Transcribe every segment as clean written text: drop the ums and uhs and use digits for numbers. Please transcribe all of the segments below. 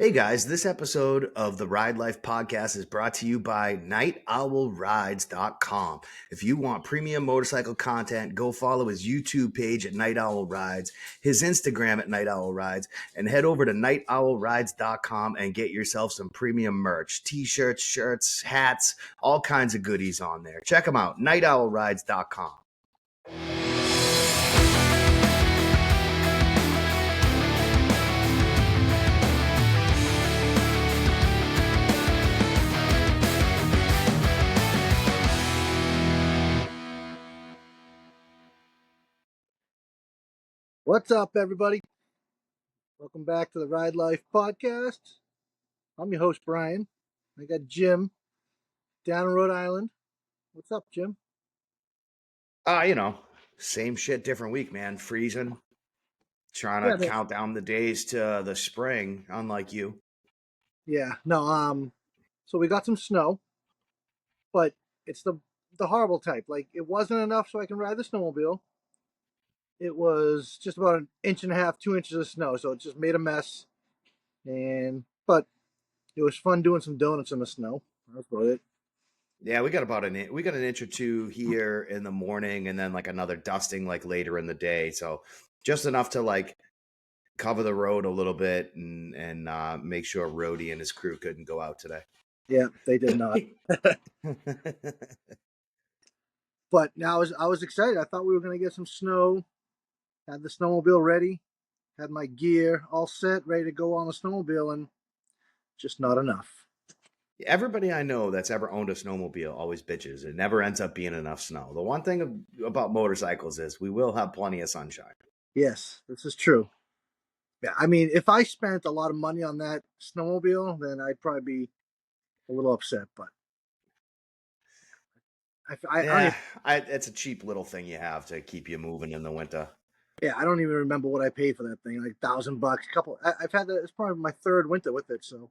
Hey guys, this episode of the Ride Life podcast is brought to you by NightOwlRides.com. If you want premium motorcycle content, go follow his YouTube page at Night Owl Rides, his Instagram at Night Owl Rides, and head over to NightOwlRides.com and get yourself some premium merch, t-shirts, shirts, hats, all kinds of goodies on there. Check them out, NightOwlRides.com. What's up, everybody? Welcome back to the Ride Life podcast. I'm your host, Brian. I got Jim down in Rhode Island. What's up, Jim? Same shit, different week, man. Freezing, trying to count down the days to the spring, unlike you. So we got some snow, but it's the horrible type. Like, it wasn't enough so I can ride the snowmobile. It was just about an inch and a half, 2 inches of snow, so it just made a mess. But it was fun doing some donuts in the snow. That's about it. Yeah, we got an inch or two here in the morning, and then like another dusting like later in the day. So just enough to like cover the road a little bit and make sure Rhodey and his crew couldn't go out today. Yeah, they did not. But now I was excited. I thought we were going to get some snow. Had the snowmobile ready. Had my gear all set, ready to go on the snowmobile, and just not enough. Everybody I know that's ever owned a snowmobile always bitches. It never ends up being enough snow. The one thing about motorcycles is we will have plenty of sunshine. Yes, this is true. Yeah, I mean, if I spent a lot of money on that snowmobile, then I'd probably be a little upset. But it's a cheap little thing you have to keep you moving in the winter. Yeah, I don't even remember what I paid for that thing. Like $1,000. I've had that. It's probably my third winter with it, so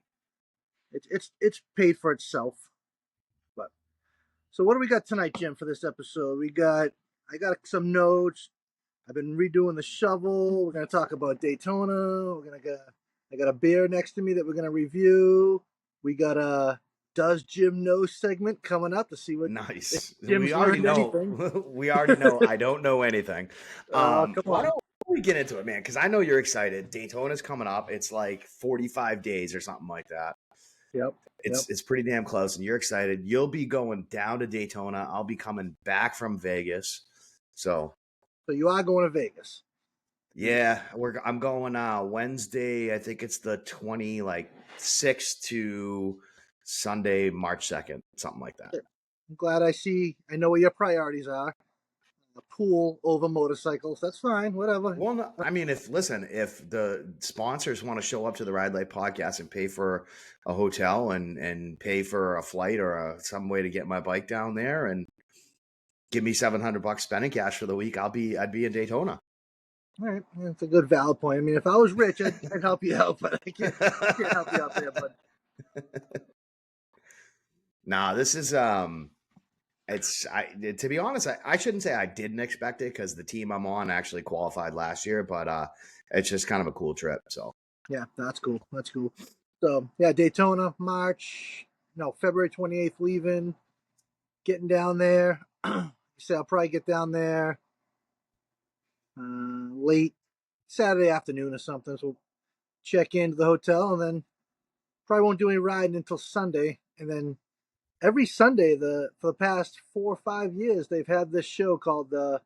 it's paid for itself. But so what do we got tonight, Jim? For this episode, I got some notes. I've been redoing the shovel. We're gonna talk about Daytona. I got a beer next to me that we're gonna review. We got a Does Jim Know segment coming up to see what nice. We already know. We already know. I don't know anything. Come on. Why don't we get into it, man? Because I know you're excited. Daytona's coming up. It's like 45 days or something like that. Yep. It's pretty damn close, and you're excited. You'll be going down to Daytona. I'll be coming back from Vegas. So you are going to Vegas? Yeah, I'm going Wednesday. I think it's the 26th to Sunday, March 2nd, something like that. I'm glad I know what your priorities are. A pool over motorcycles. That's fine. Whatever. Well, no, I mean, if the sponsors want to show up to the Ride Life podcast and pay for a hotel and pay for a flight or some way to get my bike down there and give me $700 spending cash for the week, I'd be in Daytona. All right, that's a good valid point. I mean, if I was rich, I'd help you out, but I can't help you out there. But nah, this is to be honest, I shouldn't say I didn't expect it because the team I'm on actually qualified last year, but it's just kind of a cool trip. So yeah, that's cool. So yeah, Daytona, February 28th, leaving, getting down there. So I'll probably get down there late Saturday afternoon or something. So we'll check into the hotel and then probably won't do any riding until Sunday. And then every Sunday for the past 4 or 5 years, they've had this show called it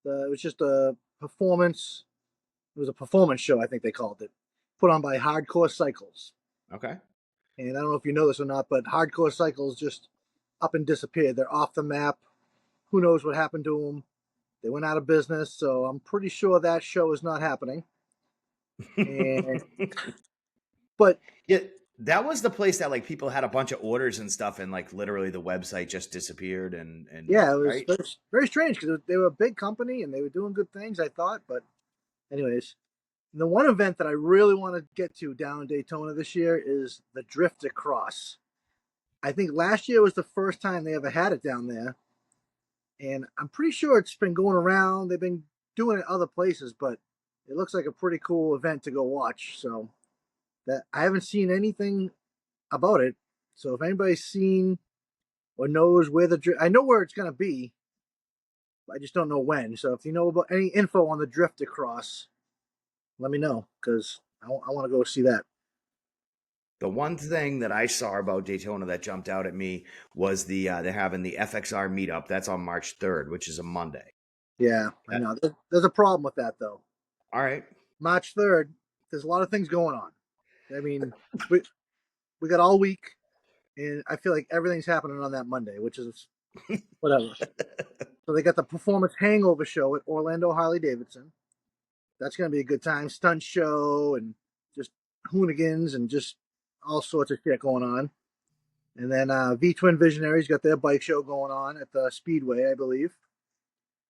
was just a performance. It was a performance show, I think they called it, put on by Hardcore Cycles. Okay. And I don't know if you know this or not, but Hardcore Cycles just up and disappeared. They're off the map. Who knows what happened to them? They went out of business, so I'm pretty sure that show is not happening. But yeah, that was the place that like people had a bunch of orders and stuff, and like literally the website just disappeared. And yeah, it was right? Very strange because they were a big company and they were doing good things, I thought. But anyways, the one event that I really want to get to down in Daytona this year is the Drift Across. I think last year was the first time they ever had it down there. And I'm pretty sure it's been going around. They've been doing it other places, but it looks like a pretty cool event to go watch. So that I haven't seen anything about it. So if anybody's seen or knows where I know where it's going to be. I just don't know when. So if you know about any info on the drift across, let me know because I want to go see that. The one thing that I saw about Daytona that jumped out at me was they're having the FXR meetup. That's on March 3rd, which is a Monday. Yeah, I know. There's a problem with that though. All right. March 3rd, there's a lot of things going on. I mean, we we got all week, and I feel like everything's happening on that Monday, which is whatever. So they got the Performance Hangover show at Orlando Harley Davidson. That's going to be a good time. Stunt show and just hoonigans and just all sorts of shit going on. And then V Twin Visionaries got their bike show going on at the Speedway, I believe.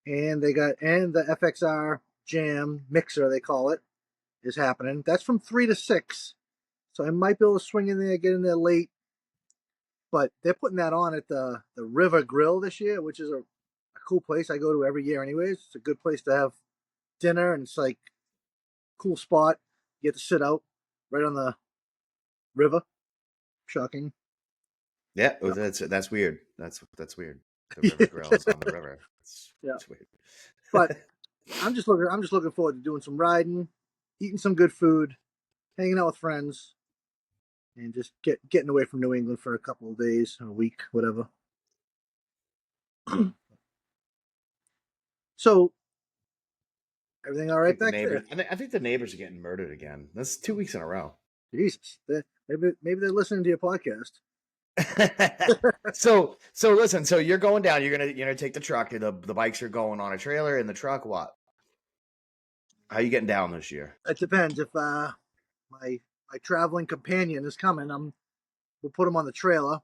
And the FXR Jam Mixer, they call it, is happening. That's from 3 to 6. So I might be able to swing in there, get in there late. But they're putting that on at the River Grill this year, which is a cool place I go to every year anyways. It's a good place to have dinner, and it's like cool spot. You get to sit out right on the river. Shocking. Yeah, So, that's weird. That's weird. The River yeah. Grill is on the river. Yeah. It's weird. But I'm just looking forward to doing some riding, eating some good food, hanging out with friends, and just getting away from New England for a couple of days, a week, whatever. So everything all I right think the back neighbors. there? I think the neighbors are getting murdered again. That's 2 weeks in a row. Jesus, maybe they're listening to your podcast. So listen. So you're going down. You're gonna take the truck. The bikes are going on a trailer in the truck. What? How you getting down this year? It depends if my traveling companion is coming. We'll put him on the trailer.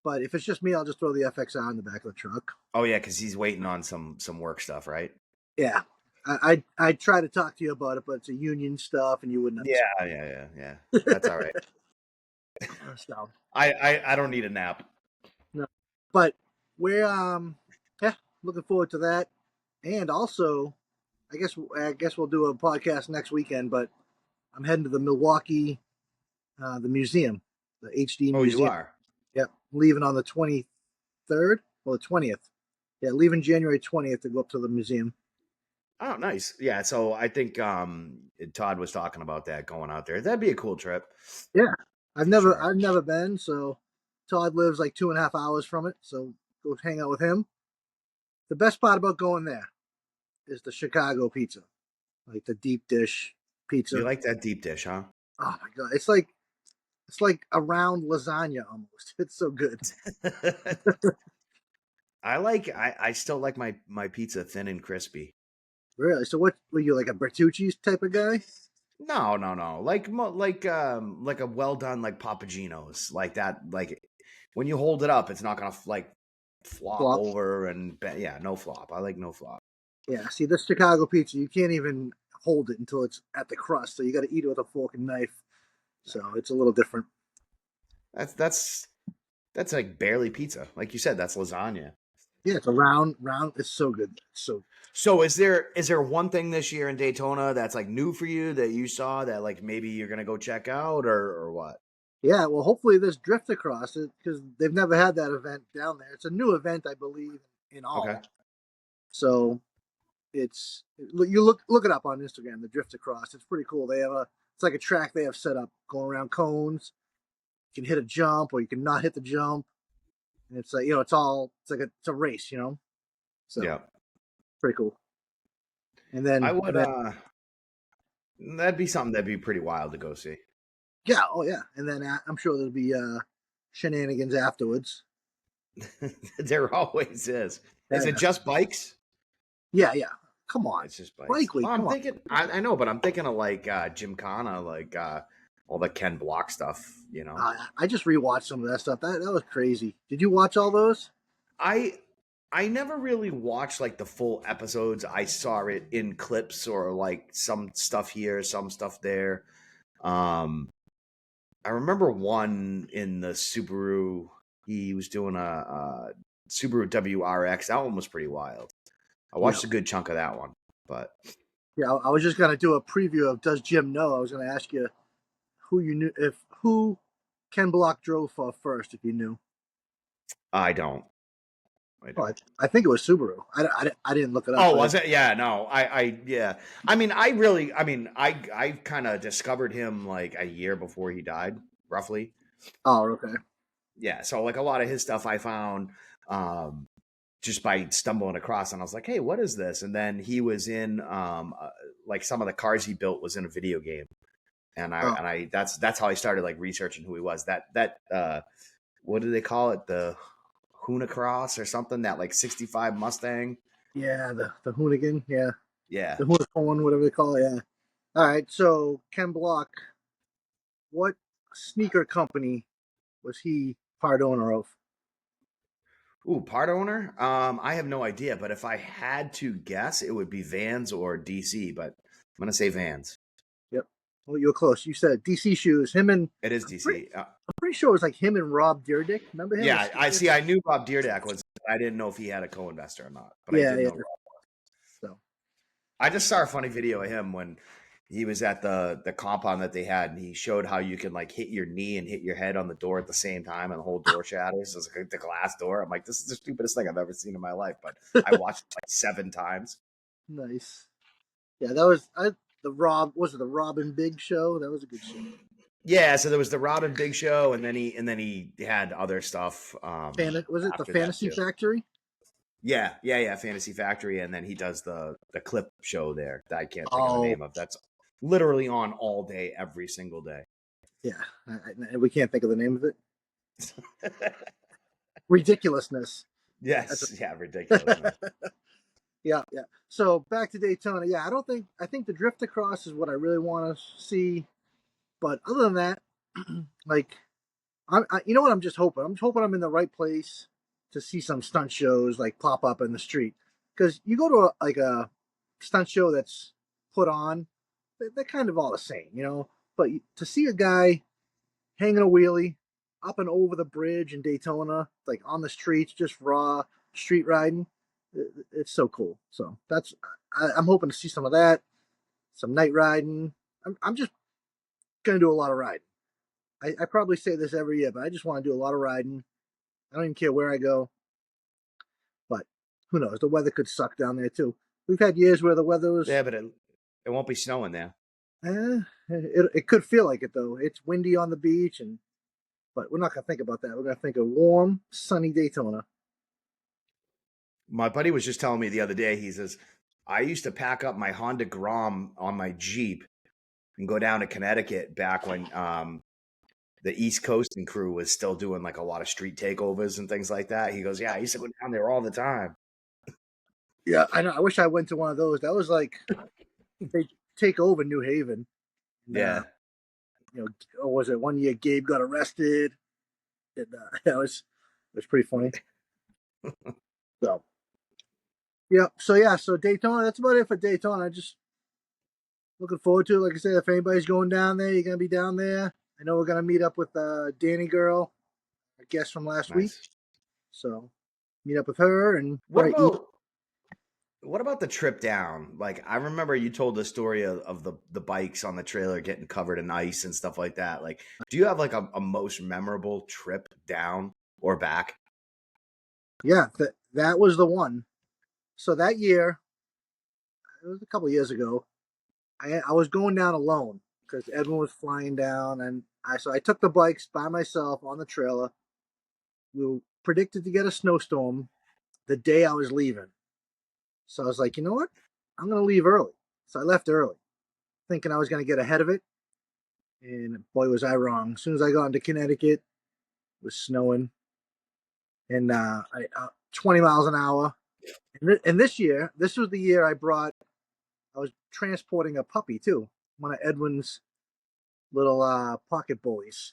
But if it's just me, I'll just throw the FXR in the back of the truck. Oh yeah, because he's waiting on some work stuff, right? Yeah, I try to talk to you about it, but it's a union stuff, and you wouldn't Yeah. That's all right. understand. So I don't need a nap. no, but we're yeah, looking forward to that, and also I guess we'll do a podcast next weekend. But I'm heading to the Milwaukee, the museum, the HD Oh, you museum. are. Yep, leaving on the 23rd or the 20th. Yeah, leaving January 20th to go up to the museum. Oh, nice. Yeah. So I think Todd was talking about that going out there. That'd be a cool trip Yeah, for sure. I've never been. So Todd lives like 2.5 hours from it. So go hang out with him. The best part about going there is the Chicago pizza, like the deep dish You pizza. like that deep dish, huh? Oh my god, it's like a round lasagna almost. It's so good. I still like my pizza thin and crispy. Really? So what were you, like a Bertucci's type of guy? No. Like a well done like Papagino's like that. Like when you hold it up, it's not gonna like flop Flop. over and yeah, no flop. I like no flop. Yeah. See, this Chicago pizza, you can't even hold it until it's at the crust. So you got to eat it with a fork and knife. So it's a little different. That's that's like barely pizza. Like you said, that's lasagna. Yeah, it's a round. It's so good. So So is there one thing this year in Daytona that's like new for you that you saw that like maybe you're gonna go check out or what? yeah, well, hopefully this drift across it because they've never had that event down there. It's a new event, I believe, in Okay. all. So you look it up on Instagram. The drift across. It's pretty cool. They have a it's like a track they have set up going around cones. You can hit a jump or you can not hit the jump, and it's like it's a race, So Yeah. pretty cool. I And would then that'd be something that'd be pretty wild to go see. yeah, oh yeah, and then I'm sure there'll be shenanigans afterwards. There always is. Is it Yeah, just bikes? yeah. Come on, It's just bikes. bike week. Well, I'm Come on. thinking I know, but I'm thinking of like Gymkhana, like all the Ken Block stuff, you know. I just rewatched some of that stuff. That was crazy. Did you watch all those? I I never really watched like the full episodes. I saw it in clips or like some stuff here, some stuff there. Um I remember one in the Subaru. He was doing a Subaru WRX. That one was pretty wild. I Yeah, watched a good chunk of that one, but yeah. I was just gonna do a preview of Does Jim Know? I was gonna ask you who you knew, if who Ken Block drove for first, if you knew. I don't. I Oh, don't. I think it was Subaru. I didn't look it up, Oh, but was it? Yeah, no. Yeah. I mean, I kind of discovered him like a year before he died, roughly. oh, okay. Yeah. So like a lot of his stuff I found um just by stumbling across, and I was like, "Hey, what is this?" And then he was in like some of the cars he built was in a video game, and Oh, I that's how I started like researching who he was. That what do they call it? The Huna Cross or something? That like 65 Mustang? yeah, the Hoonigan, yeah, Yeah. the Hoonigan, whatever they call it, yeah. All right, so Ken Block, what sneaker company was he part owner of? Ooh, part owner? I have no idea, but if I had to guess, it would be Vans or DC, but I'm gonna say Vans. Yep. Well, you were close. You said DC Shoes. Him and It is I'm pretty, DC. I'm pretty sure it was like him and Rob Dyrdek. Remember him? The Yeah, I skater? see. I knew Rob Deerdack was. I didn't know if he had a co-investor or not, but I Yeah, did yeah. know Rob. So I just saw a funny video of him when he was at the compound that they had, and he showed how you can like hit your knee and hit your head on the door at the same time, and the whole door shatters. It's like the glass door. I'm like, this is the stupidest thing I've ever seen in my life, but I watched it like 7 times. nice. Yeah, that was the Rob. Was it the Robin Big show? That was a good show. Yeah, so there was the Robin Big Show, and then he had other stuff Was it the after that Fantasy too. Factory? Yeah, Fantasy Factory, and then he does the clip show there that I can't think of the Oh, name of. That's literally on all day, every single day. yeah. We can't think of the name of it. Ridiculousness. That's Yes, yeah, a, ridiculousness. yeah, yeah. So back to Daytona. Yeah, I think the drift across is what I really want to see. But other than that, like you know what? I'm just hoping. I'm hoping I'm in the right place to see some stunt shows like pop up in the street. Because you go to like a stunt show that's put on, they're kind of all the same, you know. But to see a guy hanging a wheelie up and over the bridge in Daytona, like on the streets, just raw street riding, it's so cool. So I'm hoping to see some of that, some night riding. I'm just gonna do a lot of riding. I probably say this every year, but I just want to do a lot of riding. I don't even care where I go, but who knows? The weather could suck down there too. We've had years where the weather was, Yeah, but it won't be snowing there. it could feel like it though. It's windy on the beach, but we're not gonna think about that. We're gonna think of warm, sunny Daytona. My buddy was just telling me the other day. He says I used to pack up my Honda Grom on my Jeep and go down to Connecticut back when the East Coasting crew was still doing like a lot of street takeovers and things like that. He goes, "Yeah, I used to go down there all the time." Yeah, I know. I wish I went to one of those. That was like they take over New Haven. And, Yeah. you know, or was it one year Gabe got arrested? And, it was pretty funny. So yeah, so Daytona. That's about it for Daytona. I just looking forward to it. Like I said, if anybody's going down there, you're gonna be down there. I know we're gonna meet up with Danny girl, a guest from last week. Nice. So meet up with her and What probably eat. about what about the trip down? Like I remember you told the story of the bikes on the trailer getting covered in ice and stuff like that. Like, do you have like a most memorable trip down or back? Yeah, that was the one. So that year, it was a couple years ago. I was going down alone because Edwin was flying down, and I took the bikes by myself on the trailer. We were predicted to get a snowstorm the day I was leaving. So I was like, you know what? I'm going to leave early. So I left early, thinking I was going to get ahead of it. And boy, was I wrong. As soon as I got into Connecticut, it was snowing and 20 miles an hour. And this year, this was the year I was transporting a puppy too, one of Edwin's little pocket bullies.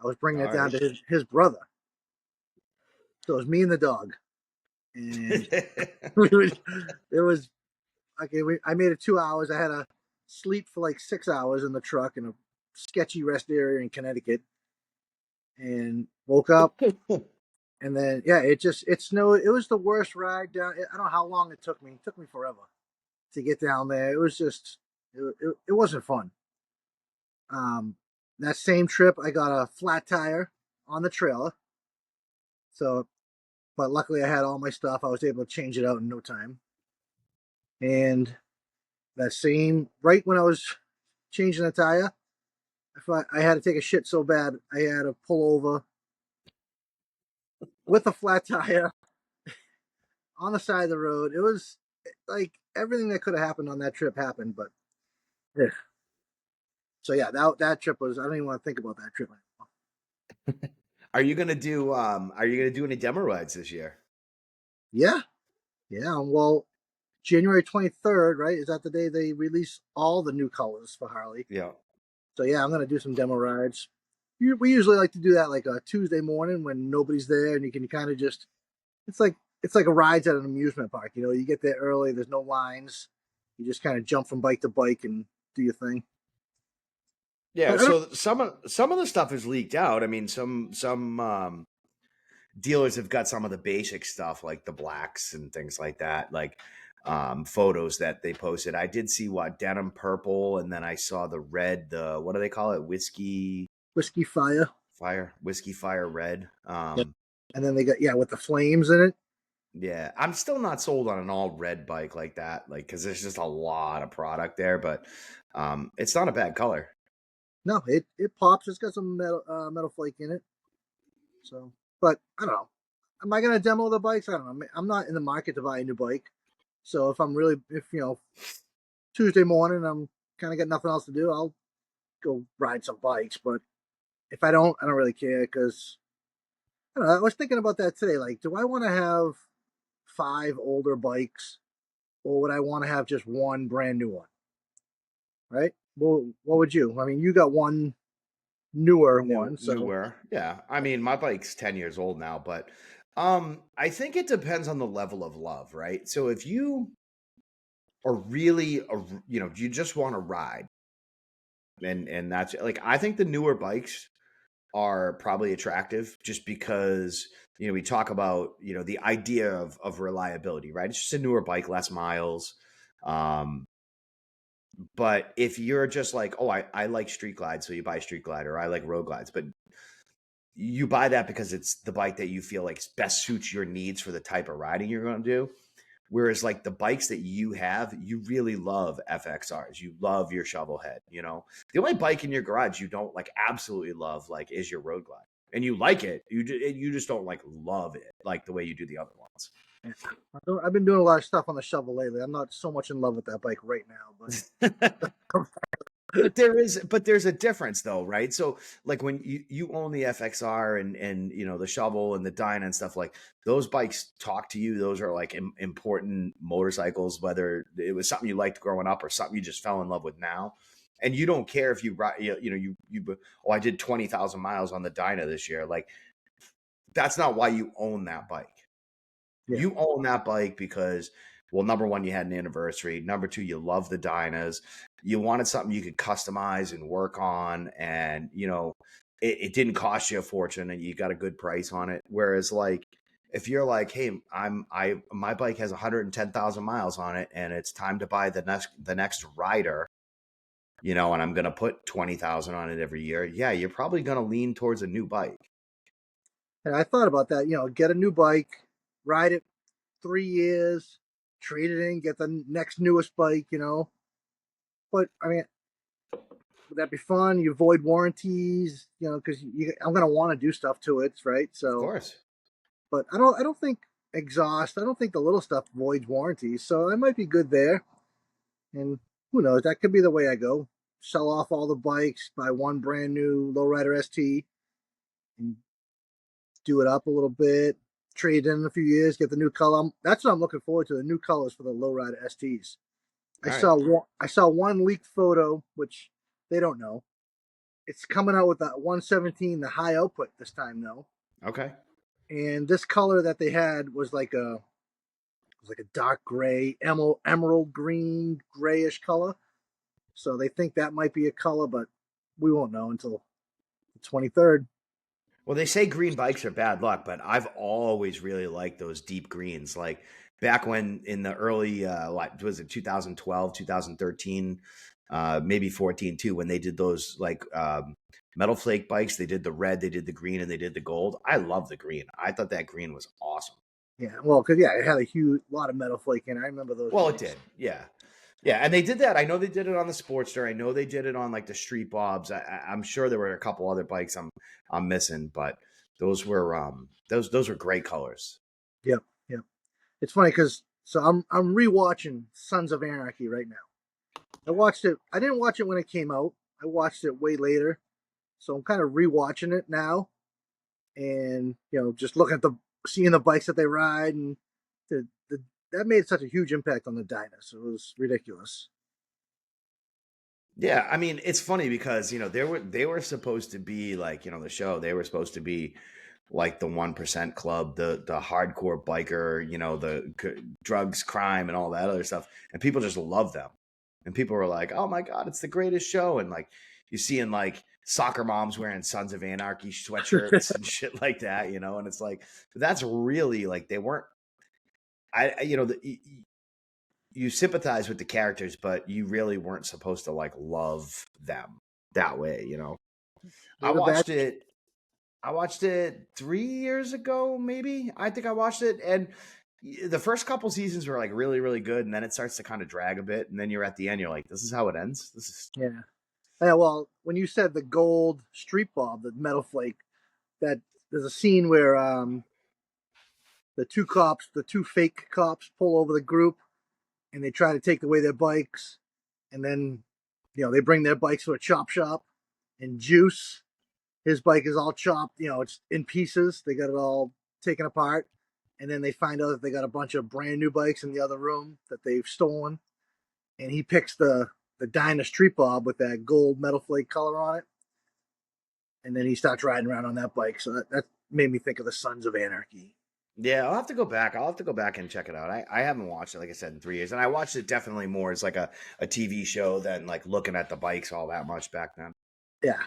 I was bringing All it down right. to his brother. So it was me and the dog. And it was okay. I made it 2 hours. I had to sleep for like 6 hours in the truck in a sketchy rest area in Connecticut, and woke up. And then yeah, it snowed. It was the worst ride down. I don't know how long it took me. It took me forever to get down there. It was just it wasn't fun. Um, that same trip, I got a flat tire on the trailer. So, but luckily I had all my stuff. I was able to change it out in no time. And that same, right when I was changing the tire, I had to take a shit so bad, I had to pull over with a flat tire on the side of the road. It was like everything that could have happened on that trip happened. But yeah. So yeah, that trip was. I don't even want to think about that trip anymore. Are you gonna do any demo rides this year? Yeah, yeah. Well, January 23rd, right? Is that the day they release all the new colors for Harley? Yeah. So yeah, I'm gonna do some demo rides. We usually like to do that like a Tuesday morning when nobody's there, and you can kind of just. It's like it's like a rides at an amusement park. You know, you get there early. There's no lines. You just kind of jump from bike to bike and do your thing. Yeah, But I don't. so some of the stuff is leaked out. I mean, some dealers have got some of the basic stuff like the blacks and things like that, like photos that they posted. I did see what denim purple, and then I saw the red. The what do they call it? Whiskey Fire. Whiskey fire red. Yeah. And then they got with the flames in it. Yeah, I'm still not sold on an all red bike like that, like because there's just a lot of product there, but it's not a bad color. No, it pops. It's got some metal flake in it. So, but I don't know. Am I gonna demo the bikes? I don't know. I'm not in the market to buy a new bike. So if Tuesday morning I'm kind of got nothing else to do, I'll go ride some bikes. But if I don't really care because I don't know. I was thinking about that today. Like, do I want to have five older bikes, or would I want to have just one brand new one? Right? Well, what would you? I mean, you got one newer one, so Newer. Yeah. I mean, my bike's 10 years old now, but I think it depends on the level of love, right? So if you are really you just want to ride and that's like I think the newer bikes are probably attractive just because we talk about the idea of reliability, right? It's just a newer bike, less miles. Um but if you're just like, oh, I like street glide, so you buy street glide, or I like road glides, but you buy that because it's the bike that you feel like best suits your needs for the type of riding you're going to do. Whereas like the bikes that you have, you really love FXRs. You love your shovel head. The only bike in your garage you don't like absolutely love like is your road glide, and you like it. You just don't like love it like the way you do the other ones. yeah. I've been doing a lot of stuff on the shovel lately. I'm not so much in love with that bike right now, but But there's a difference though, right? So like when you own the FXR and the shovel and the Dyna and stuff, like those bikes talk to you. Those are like important motorcycles, whether it was something you liked growing up or something you just fell in love with now. And you don't care if you ride, oh, I did 20,000 miles on the Dyna this year. Like that's not why you own that bike. yeah. You own that bike because, well, number one, you had an anniversary. Number two, you love the Dynas. You wanted something you could customize and work on, and it didn't cost you a fortune, and you got a good price on it. Whereas, like, if you're like, hey, my bike has 110,000 miles on it, and it's time to buy the next rider, and I'm gonna put 20,000 on it every year. Yeah, you're probably gonna lean towards a new bike. And I thought about that. Get a new bike, ride it 3 years, trade it in, get the next newest bike. But I mean, would that be fun? You avoid warranties, because I'm gonna want to do stuff to it, right? Of So, course. but I don't think exhaust. I don't think the little stuff voids warranties, so I might be good there. And who knows? That could be the way I go. Sell off all the bikes, buy one brand new lowrider ST, and do it up a little bit. Trade in a few years, get the new color. That's what I'm looking forward to. The new colors for the lowrider STs. I All right. saw one. I saw one leaked photo, which they don't know. It's coming out with that 117, the high output this time though. Okay. And this color that they had was like a dark gray, emerald green, grayish color. So they think that might be a color, but we won't know until the 23rd. Well, they say green bikes are bad luck, but I've always really liked those deep greens. Like back when in the early, what was it, 2012, 2013, maybe 14 too, when they did those like Metal Flake bikes. They did the red, they did the green, and they did the gold. I love the green. I thought that green was awesome. Yeah, well, because yeah, it had a huge lot of metal flake in it. I remember those Well, it bikes. did. Yeah. Yeah, and they did that. I know they did it on the Sportster. I know they did it on like the Street Bobs. I'm sure there were a couple other bikes I'm missing, but those were great colors. Yep, yep. It's funny because so I'm rewatching Sons of Anarchy right now. I watched it. I didn't watch it when it came out. I watched it way later, so I'm kind of rewatching it now, and just looking at seeing the bikes that they ride, and the that made such a huge impact on the Dynas. It was ridiculous. Yeah, I mean, it's funny because they were supposed to be like the show. They were supposed to be like the 1% club, the hardcore biker, drugs, crime, and all that other stuff, and people just love them. And people were like, "Oh my god, it's the greatest show!" And like you seeing like soccer moms wearing Sons of Anarchy sweatshirts and shit like that, and it's like that's really like they weren't. You sympathize with the characters, but you really weren't supposed to like love them that way. They I were the bad. watched it. I watched it 3 years ago, maybe. I think I watched it, and the first couple seasons were like really, really good, and then it starts to kind of drag a bit, and then you're at the end, you're like, "This is how it ends." This is Yeah. Yeah. Well, when you said the gold street bob, the metal flake, that there's a scene where the two fake cops, pull over the group and they try to take away their bikes, and then they bring their bikes to a chop shop, and Juice, his bike is all chopped, it's in pieces. They got it all taken apart, and then they find out that they got a bunch of brand new bikes in the other room that they've stolen, and he picks the Dyna Street Bob with that gold metal flake color on it, and then he starts riding around on that bike. So that made me think of the Sons of Anarchy. yeah. I'll have to go back. I'll have to go back and check it out. I haven't watched it, like I said, in 3 years, and I watched it definitely more as like a TV show than like looking at the bikes all that much back then. Yeah,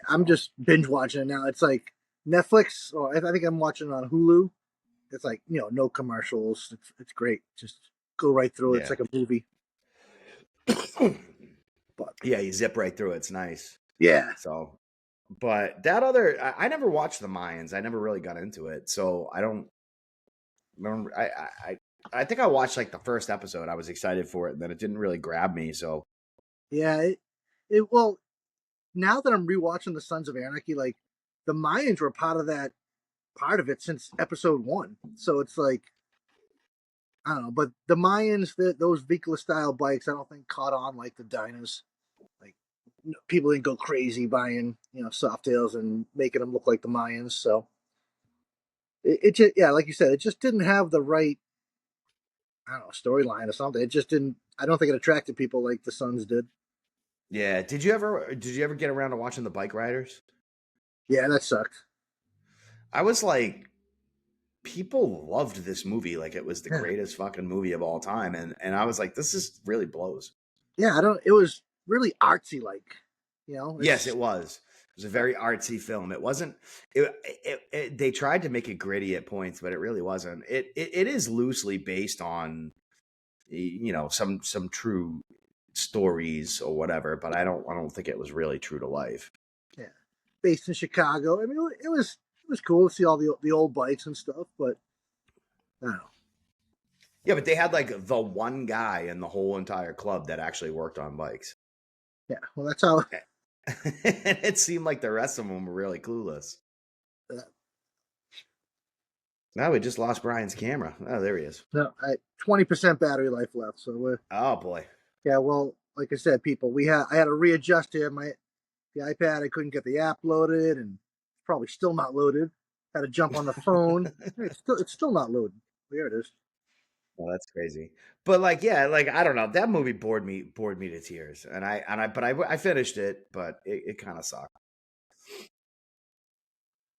I'm So just binge watching it now. It's like Netflix, or I think I'm watching it on Hulu. It's like no commercials. It's great. Just go right through it. It's yeah, like a movie. But yeah. You zip right through it. It's nice. yeah, So, but that other, I never watched the Mayans. I never really got into it, so I don't remember. I think I watched like the first episode. I was excited for it, and then it didn't really grab me. So, yeah. It well, now that I'm rewatching the Sons of Anarchy, like the Mayans were part of it since episode one. So it's like I don't know, but the Mayans, those Vikla style bikes, I don't think caught on like the Dynas. Like people didn't go crazy buying Softails and making them look like the Mayans. So it just, yeah, like you said, it just didn't have the right, I don't know, storyline or something. It just didn't. I don't think it attracted people like the Suns did. yeah. Did you ever get around to watching the Bike Riders? Yeah, that sucked. I was like, people loved this movie like it was the Yeah, greatest fucking movie of all time, and I was like, this is really blows. yeah. I don't. It was really artsy, like Yes, it it's was. It was a very artsy film. It wasn't. They tried to make it gritty at points, but it really wasn't. It is loosely based on some true stories or whatever, but I don't think it was really true to life. yeah, based in Chicago. I mean, it was cool to see all the old bikes and stuff, but I don't know. Yeah, but they had like the one guy in the whole entire club that actually worked on bikes. Yeah, well, that's how. And it seemed like the rest of them were really clueless. Uh, Now we just lost Brian's camera. Oh, there he is. no, 20% battery life left. So Oh boy. yeah. Well, like I said, people, I had to readjust here. The iPad, I couldn't get the app loaded, and it's probably still not loaded. Had to jump on the phone. Hey, it's still not loaded. There it is. Well, that's crazy. But like, yeah, like I don't know. That movie bored me to tears, but I finished it, but it kind of sucked.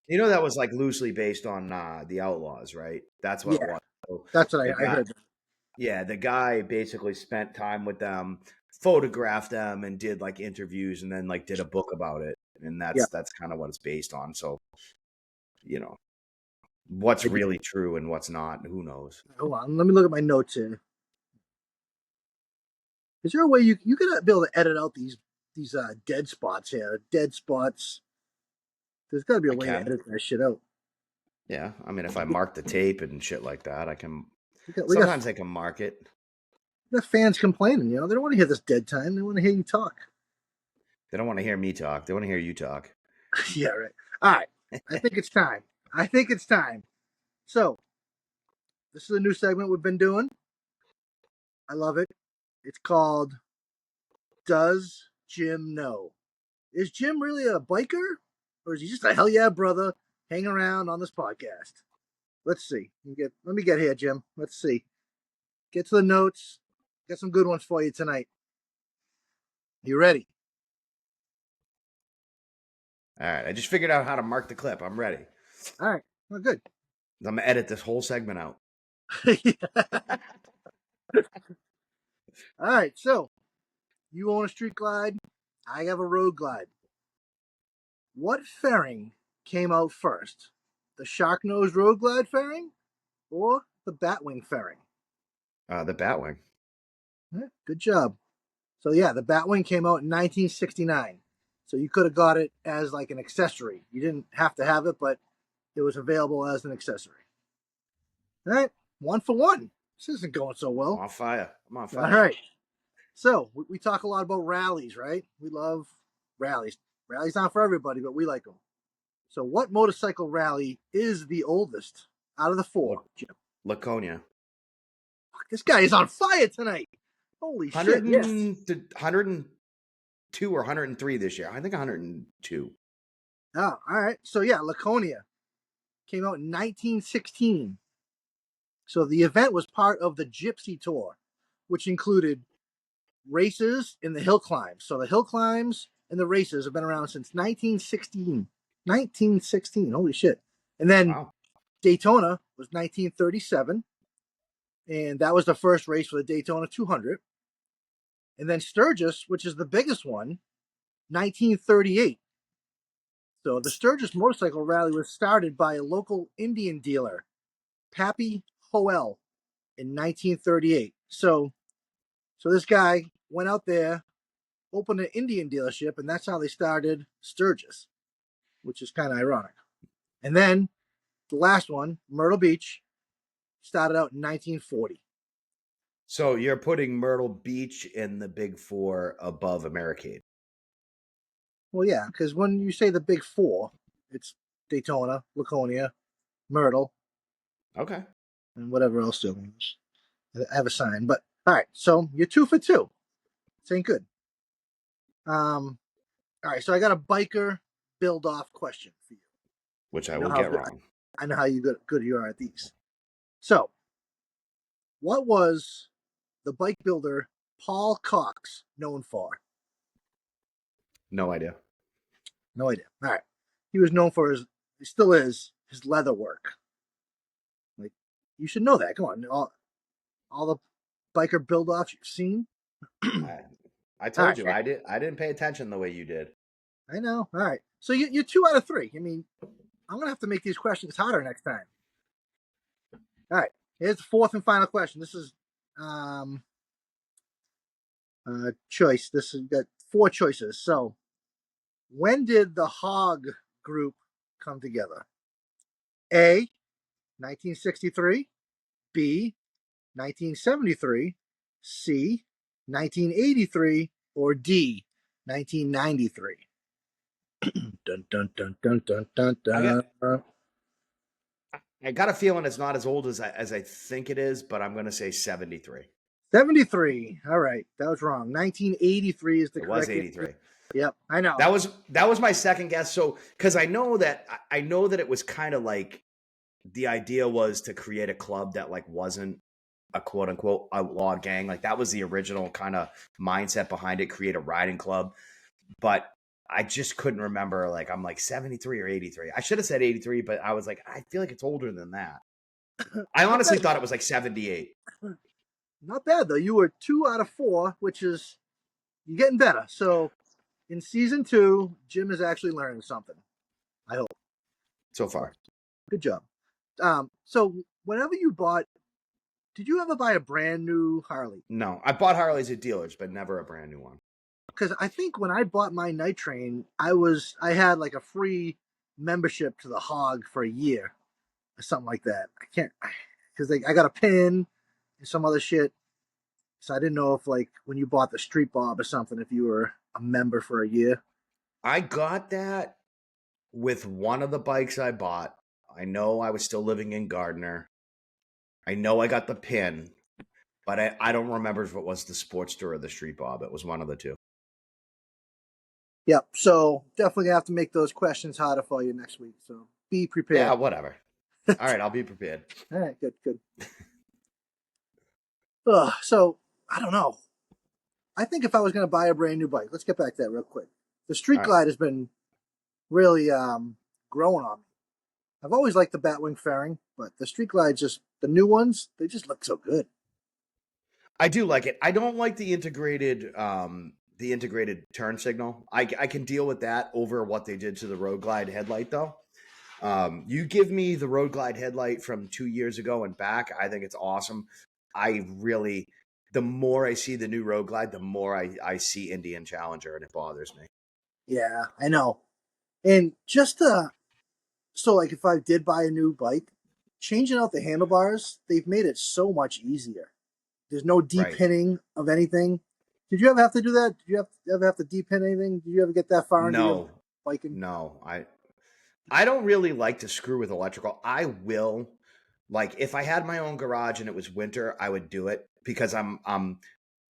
That was like loosely based on the Outlaws, right? That's what it Yeah, was. So that's what the I guy, heard. yeah, the guy basically spent time with them, photographed them, and did like interviews, and then like did a book about it, and Yeah, that's kind of what it's based on. So you know what's I did. really true and what's not, who knows? Hold on, let me look at my notes here. Is there a way you gotta be able to edit out these dead spots here? Dead spots. There's got to be a I way to can. edit that shit out. Yeah, I mean, if I mark the tape and shit like that, I can. We got Sometimes I can mark it. the fans complaining. You know, they don't want to hear this dead time. They want to hear you talk. They don't want to hear me talk. They want to hear you talk. Yeah, right. All right. I think it's time. I think it's time. So this is a new segment we've been doing. I love it. It's called Does Jim Know? Is Jim really a biker? Or is he just a hell yeah brother hanging around on this podcast? Let's see. Let me get here, Jim. Let's see. Get to the notes. Got some good ones for you tonight. You ready? All right, I just figured out how to mark the clip. I'm ready. All right. Well, good. I'm gonna edit this whole segment out. All right. So you own a street glide. I have a road glide. What fairing came out first? The shark nose road glide fairing or the batwing fairing? The Batwing. Yeah, good job. So yeah, the batwing came out in 1969. So you could have got it as like an accessory. You didn't have to have it, but it was available as an accessory. All right, 1 for 1. This isn't going so I'm well. on fire. I'm on All fire. right. So we talk a lot about rallies, right? We love rallies. Rallies not for everybody, but we like them. So what motorcycle rally is the oldest out of the four, Jim? Laconia. Fuck, this guy is on fire tonight. Holy 100 shit, yes. and, 102 or 103 this year. I think 102. Oh, all right. So yeah, Laconia came out in 1916. So the event was part of the Gypsy Tour, which included races in the hill climbs. So the hill climbs and the races have been around since 1916. 1916, holy shit. And then Wow. Daytona was 1937, and that was the first race for the Daytona 200. And then Sturgis, which is the biggest one, 1938. So the Sturgis Motorcycle Rally was started by a local Indian dealer, Pappy Hoel, in 1938. So this guy went out there, opened an Indian dealership, and that's how they started Sturgis, which is kind of ironic. And then the last one, Myrtle Beach, started out in 1940. So you're putting Myrtle Beach in the Big Four above Americade. Well, yeah, because when you say the big four, it's Daytona, Laconia, Myrtle, Okay. and whatever else there was. I have a sign, but all right. So you're 2 for 2. This ain't good. All right. So I got a biker build off question for you. Which I You know will how get good wrong. I know how good you are at these. So, what was the bike builder Paul Cox known for? No idea. No idea. All right. He was known for he still is, his leather work. Like, you should know that. Come on. All the biker build offs you've seen. I, I All told right. you I didn't pay attention the way you did. I know. All right. So you're 2 out of 3. I mean, I'm going to have to make these questions harder next time. All right. Here's the fourth and final question. This is um, choice. This has got 4 choices. So, when did the Hog group come together? A, 1963, B, 1973, C, 1983, or D, 1993? Dun dun dun dun dun dun I got dun. I got a feeling it's not as old as I think it is, but I'm gonna say 73. 73. All right, that was wrong. 1983 is the It was correct answer. 83. Yep, I know. That was my second guess. So because I know that it was kind of like the idea was to create a club that like wasn't a quote unquote outlaw gang. Like that was the original kind of mindset behind it, create a riding club. But I just couldn't remember. Like I'm like 73 or 83. I should have said 83, but I was like, I feel like it's older than that. I Not honestly bad. thought it was like 78. Not bad though. You were 2 out of 4, which is you're getting better. So in season 2, Jim is actually learning something. I hope. So far. Good job. So whenever you bought, did you ever buy a brand new Harley? No, I bought Harleys at dealers, but never a brand new one. Because I think when I bought my night train, I had like a free membership to the Hog for a year or something like that. I can't because I got a pin and some other shit. So I didn't know if like when you bought the Street Bob or something, if you were a member for a year. I got that with one of the bikes I bought. I know I was still living in Gardner. I know I got the pin, but I don't remember if it was the Sportster or the Street Bob. It was one of the two. Yep. So definitely have to make those questions harder for you next week. So be Yeah, prepared. whatever. All right, I'll be prepared. All right. Good. Good. So I don't know. I think if I was going to buy a brand new bike, let's get back to that real quick. The Street All right. Glide has been really growing on me. I've always liked the Batwing fairing, but the Street Glide just the new ones, they just look so good. I do like it. I don't like the integrated turn signal. I can deal with that over what they did to the Road Glide headlight though. You give me the Road Glide headlight from 2 years ago and back. I think it's awesome. I really, the more I see the new Road Glide, the more I see Indian Challenger, and it bothers me. Yeah, I know. And just so like if I did buy a new bike, changing out the handlebars, they've made it so much easier. There's no Right? depinning of anything. Did you ever have to do that? Did you ever have to depin anything? Did you ever get that far into your No, biking? no. I don't really like to screw with electrical. I will, like, if I had my own garage and it was winter, I would do it because I'm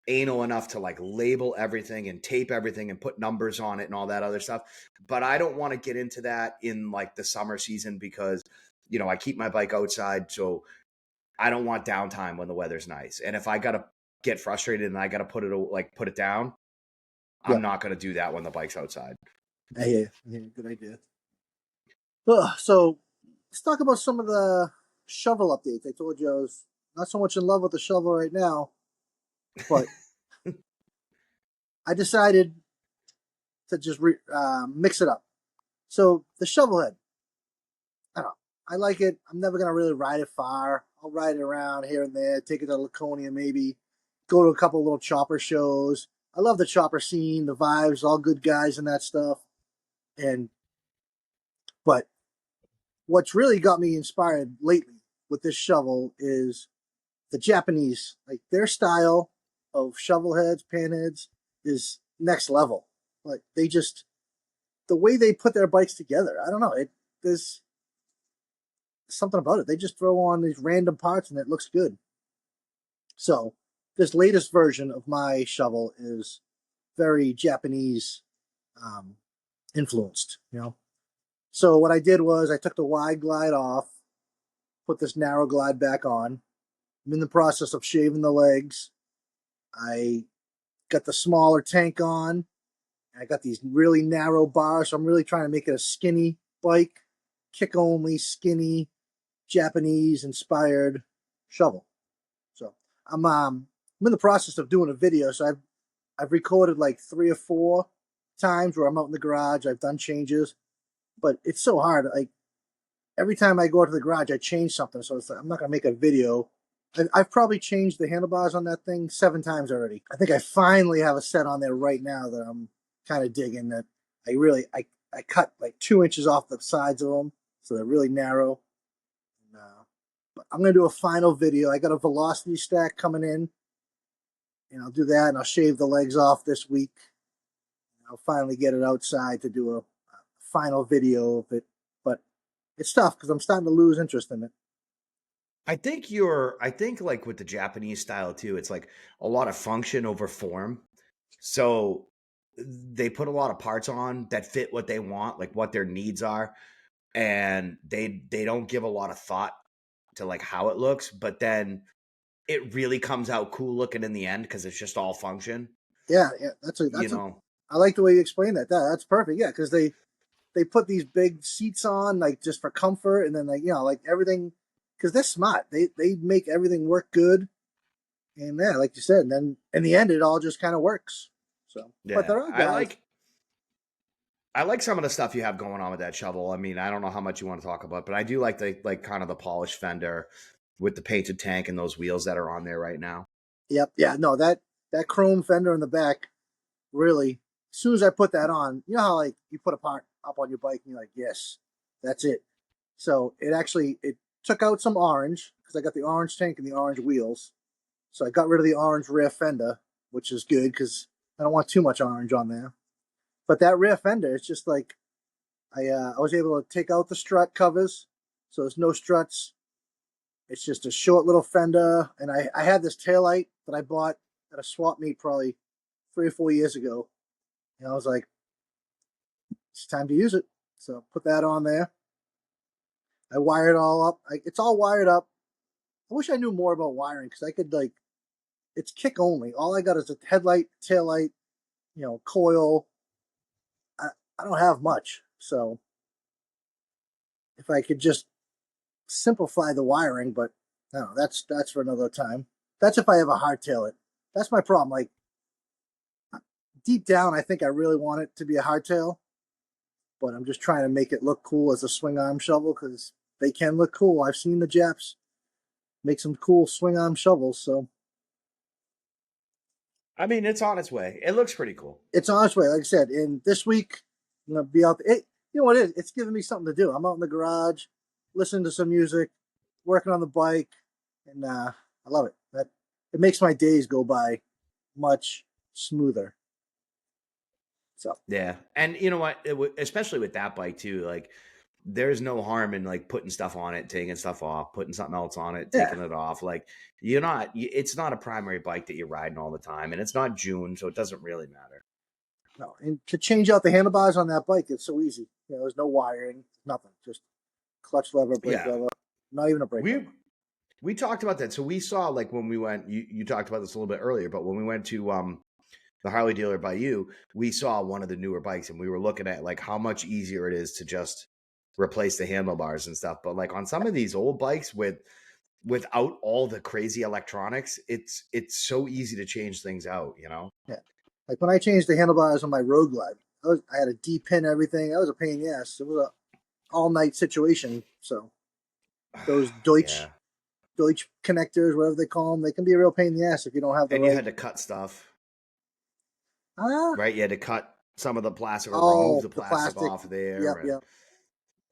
anal enough to like label everything and tape everything and put numbers on it and all that other stuff. But I don't want to get into that in like the summer season because I keep my bike outside, so I don't want downtime when the weather's nice. And if I gotta get frustrated and I gotta put it down, I'm Yep. not gonna do that when the bike's outside. I hear you. I hear you. Good idea. So let's talk about some of the shovel updates. I told you I was not so much in love with the shovel right now, but I decided to just mix it up. So the shovel head, I don't know. I like it. I'm never gonna really ride it far. I'll ride it around here and there, take it to Laconia maybe, go to a couple little chopper shows. I love the chopper scene, the vibes, all good guys and that stuff. And but what's really got me inspired lately with this shovel is the Japanese. Like their style of shovel heads, pan heads is next level. Like they just the way they put their bikes together. I don't know. There's something about it. They just throw on these random parts and it looks good. So this latest version of my shovel is very Japanese um, influenced. So what I did was I took the wide glide off, put this narrow glide back on. I'm in the process of shaving the legs. I got the smaller tank on. I got these really narrow bars, so I'm really trying to make it a skinny bike, kick only, skinny, Japanese inspired shovel. So I'm in the process of doing a video. So I've recorded like 3 or 4 times where I'm out in the garage. I've done changes, but it's so hard. Like every time I go to the garage, I change something. So it's like, I'm not gonna make a video. I've probably changed the handlebars on that thing 7 times already. I think I finally have a set on there right now that I'm kind of digging. That I cut like 2 inches off the sides of them, so they're really narrow. And, but I'm gonna do a final video. I got a velocity stack coming in, and I'll do that, and I'll shave the legs off this week. I'll finally get it outside to do a final video of it. But it's tough because I'm starting to lose interest in it. I think like with the Japanese style too, it's like a lot of function over form. So they put a lot of parts on that fit what they want, like what their needs are, and they don't give a lot of thought to like how it looks, but then it really comes out cool looking in the end because it's just all function, Yeah, yeah, that's a you know. I like the way you explain that. That's perfect. Yeah, because they put these big seats on like just for comfort, and then like like everything because they're smart. They make everything work good, and yeah, like you said, and then in the end, it all just kind of works. So, but Yeah, there are guys. I like some of the stuff you have going on with that shovel. I mean, I don't know how much you want to talk about, but I do like the like kind of the polished fender with the painted tank and those wheels that are on there right now. Yep, yeah, no that chrome fender in the back really. As soon as I put that on, you know how like you put a part up on your bike and you're like, yes. That's it. So it took out some orange because I got the orange tank and the orange wheels. So I got rid of the orange rear fender, which is good because I don't want too much orange on there. But that rear fender, it's just like I was able to take out the strut covers, so there's no struts. It's just a short little fender, and I had this taillight that I bought at a swap meet probably 3 or 4 years ago, and I was like, it's time to use it. So put that on there. I wired it all up. It's all wired up. I wish I knew more about wiring because I could like it's kick only. All I got is a headlight, taillight, coil. I, I don't have much, so if I could just simplify the wiring, but no, that's for another time. That's if I ever hardtail it. That's my problem. Like deep down, I think I really want it to be a hardtail, but I'm just trying to make it look cool as a swing arm shovel because they can look cool. I've seen the Japs make some cool swing arm shovels, so I mean, it's on its way. It looks pretty cool. it's on its way. Like I said, and this week I'm gonna be out. You know what it is? It's giving me something to do. I'm out in the garage, listening to some music, working on the bike, and I love it. That it makes my days go by much smoother. So Yeah, and you know what? Especially with that bike too, like there's no harm in like putting stuff on it, taking stuff off, putting something else on it, yeah, taking it off. Like it's not a primary bike that you're riding all the time, and it's not June, so it doesn't really matter. no, and to change out the handlebars on that bike, it's so easy. There's no wiring, nothing, just clutch lever, brake Yeah, lever, not even a brake lever. we we talked about that. So we saw like when we went. You talked about this a little bit earlier, but when we went to the Harley dealer by you, we saw one of the newer bikes, and we were looking at like how much easier it is to just replace the handlebars and stuff. But like on some of these old bikes without all the crazy electronics, it's so easy to change things out, you know? Yeah, like when I changed the handlebars on my Road Glide, I had a D pin everything. That was a pain in the ass. It was a all night situation. So those Yeah. Deutsch connectors, whatever they call them, they can be a real pain in the ass if you don't have the And you right. had to cut stuff, Ah, right? You had to cut some of the plastic or remove oh, the the plastic plastic. off there, Yep, and yep,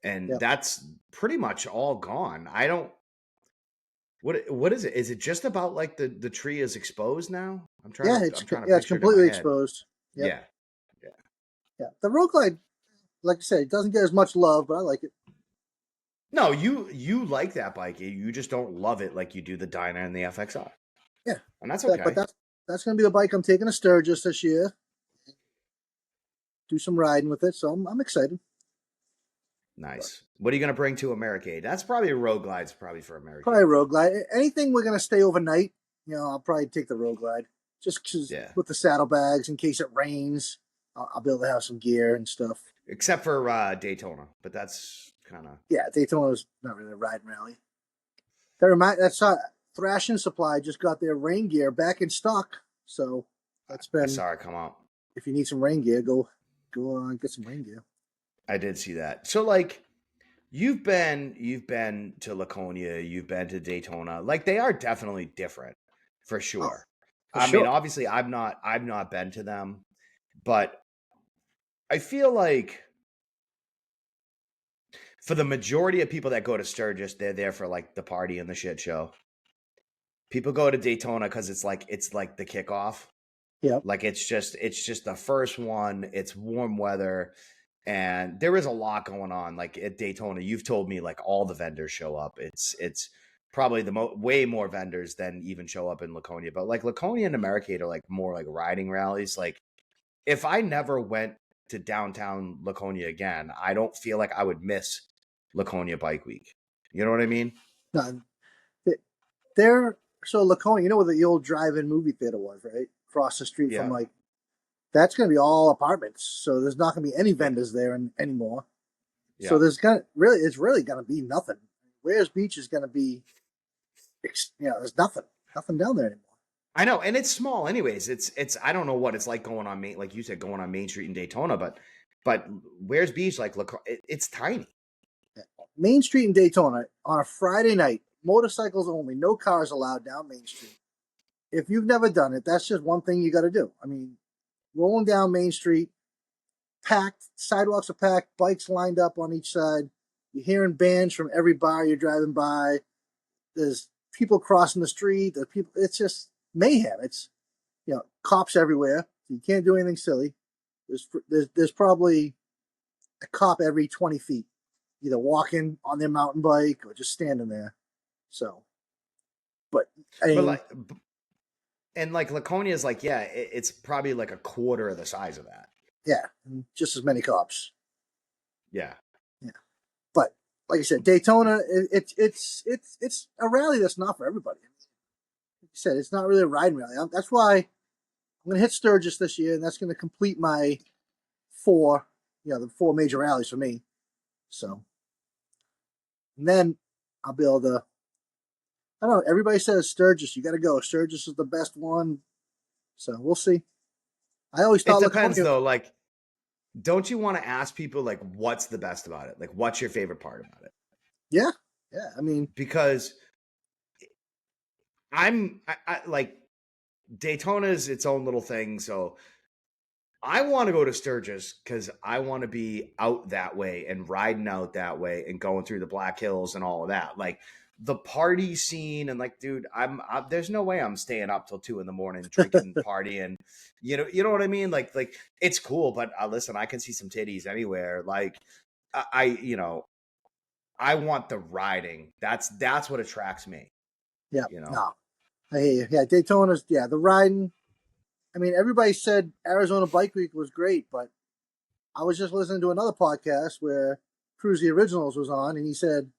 and yep. that's pretty much all gone. I don't what is it? Is it just about like the tree is exposed now? Yeah, I'm trying to it's picture it in my completely head. exposed. Yep, Yeah. Yeah. yeah. The Road Glide, like I said, it doesn't get as much love, but I like it. No, you like that bike. You just don't love it like you do the Dyna and the FXR. Yeah, And that's but okay. that's gonna be the bike I'm taking to Sturgis this year. Do some riding with it, so I'm excited. But Nice. What are you going to bring to Americade? That's probably a Road Glide's probably for probably Americade. Road Glide. Anything we're gonna stay overnight, I'll probably take the Road Glide. Just cause Yeah. with the saddlebags in case it rains, I'll be able to have some gear and stuff. Except for Daytona, but that's kind of. Yeah, Daytona is not really a riding rally. That's Thrashing Supply just got their rain gear back in stock. So that's I been saw it come out. if you need some rain gear, go get some rain gear. I did see that. So like you've been to Laconia, you've been to Daytona. Like they are definitely different for Oh, sure. for I mean, sure. obviously I've not been to them, but I feel like for the majority of people that go to Sturgis, they're there for like the party and the shit show. People go to Daytona because it's like the kickoff. Yep. Like it's just the first one. It's warm weather, and there is a lot going on. Like at Daytona, you've told me like all the vendors show up. It's probably the way more vendors than even show up in Laconia. But like Laconia and Americade are like more like riding rallies. Like if I never went to downtown Laconia again, I don't feel like I would miss Laconia Bike Week. You know what I mean? No, they're so Laconia. You know where the old drive-in movie theater was, right? Across the street from Yeah, like that's going to be all apartments. So there's not going to be any yeah, vendors there anymore. So yeah. it's really going to be nothing. Wares Beach is going to be, there's nothing down there anymore. I know, and it's small, anyways. It's I don't know what it's like going on Main, like you said, going on Main Street in Daytona, but where's Beach like? Look, it's tiny. Main Street in Daytona on a Friday night, motorcycles only, no cars allowed down Main Street. If you've never done it, that's just one thing you got to do. I mean, rolling down Main Street, packed, sidewalks are packed, bikes lined up on each side. You're hearing bands from every bar you're driving by. There's people crossing the street. The people. It's just mayhem. It's cops everywhere. You can't do anything silly. There's probably a cop every 20 feet, either walking on their mountain bike or just standing there. So, but I But mean, like, and like Laconia is like, yeah, it's probably like a quarter of the size of that. yeah, just as many cops. Yeah. Yeah, but like I said, Daytona, it's a rally that's not for everybody. Like I said, it's not really a riding rally. That's why I'm going to hit Sturgis this year, and that's going to complete my four, the four major rallies for me. So, and then I'll be able to. I don't know. Everybody says Sturgis. You got to go. Sturgis is the best one. So we'll see. I always It thought depends Laconia. though. Like, don't you want to ask people like what's the best about it? Like, what's your favorite part about it? Yeah, yeah. I mean, Because I like Daytona is its own little thing. So I want to go to Sturgis because I want to be out that way and riding out that way and going through the Black Hills and all of that. Like the party scene and like, dude, there's no way I'm staying up till 2 a.m. drinking, partying. You know what I mean? Like it's cool, but listen, I can see some titties anywhere. Like I want the riding. That's what attracts me. yeah, You know. no. I hear you. Yeah, Daytona's, the riding. I mean, everybody said Arizona Bike Week was great, but I was just listening to another podcast where Cruise the Originals was on, and he said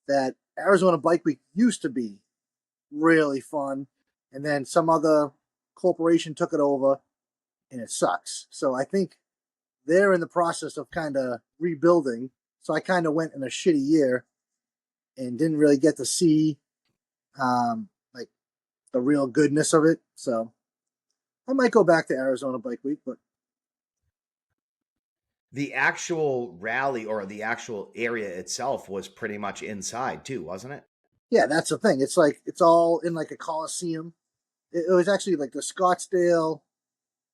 that Arizona Bike Week used to be really fun, and then some other corporation took it over, and it sucks. So I think they're in the process of kind of rebuilding. So I kind of went in a shitty year and didn't really get to see like the real goodness of it. So I might go back to Arizona Bike Week, but The actual rally or the actual area itself was pretty much inside too, wasn't it? yeah, that's the thing. It's like it's all in like a coliseum. It was actually like the Scottsdale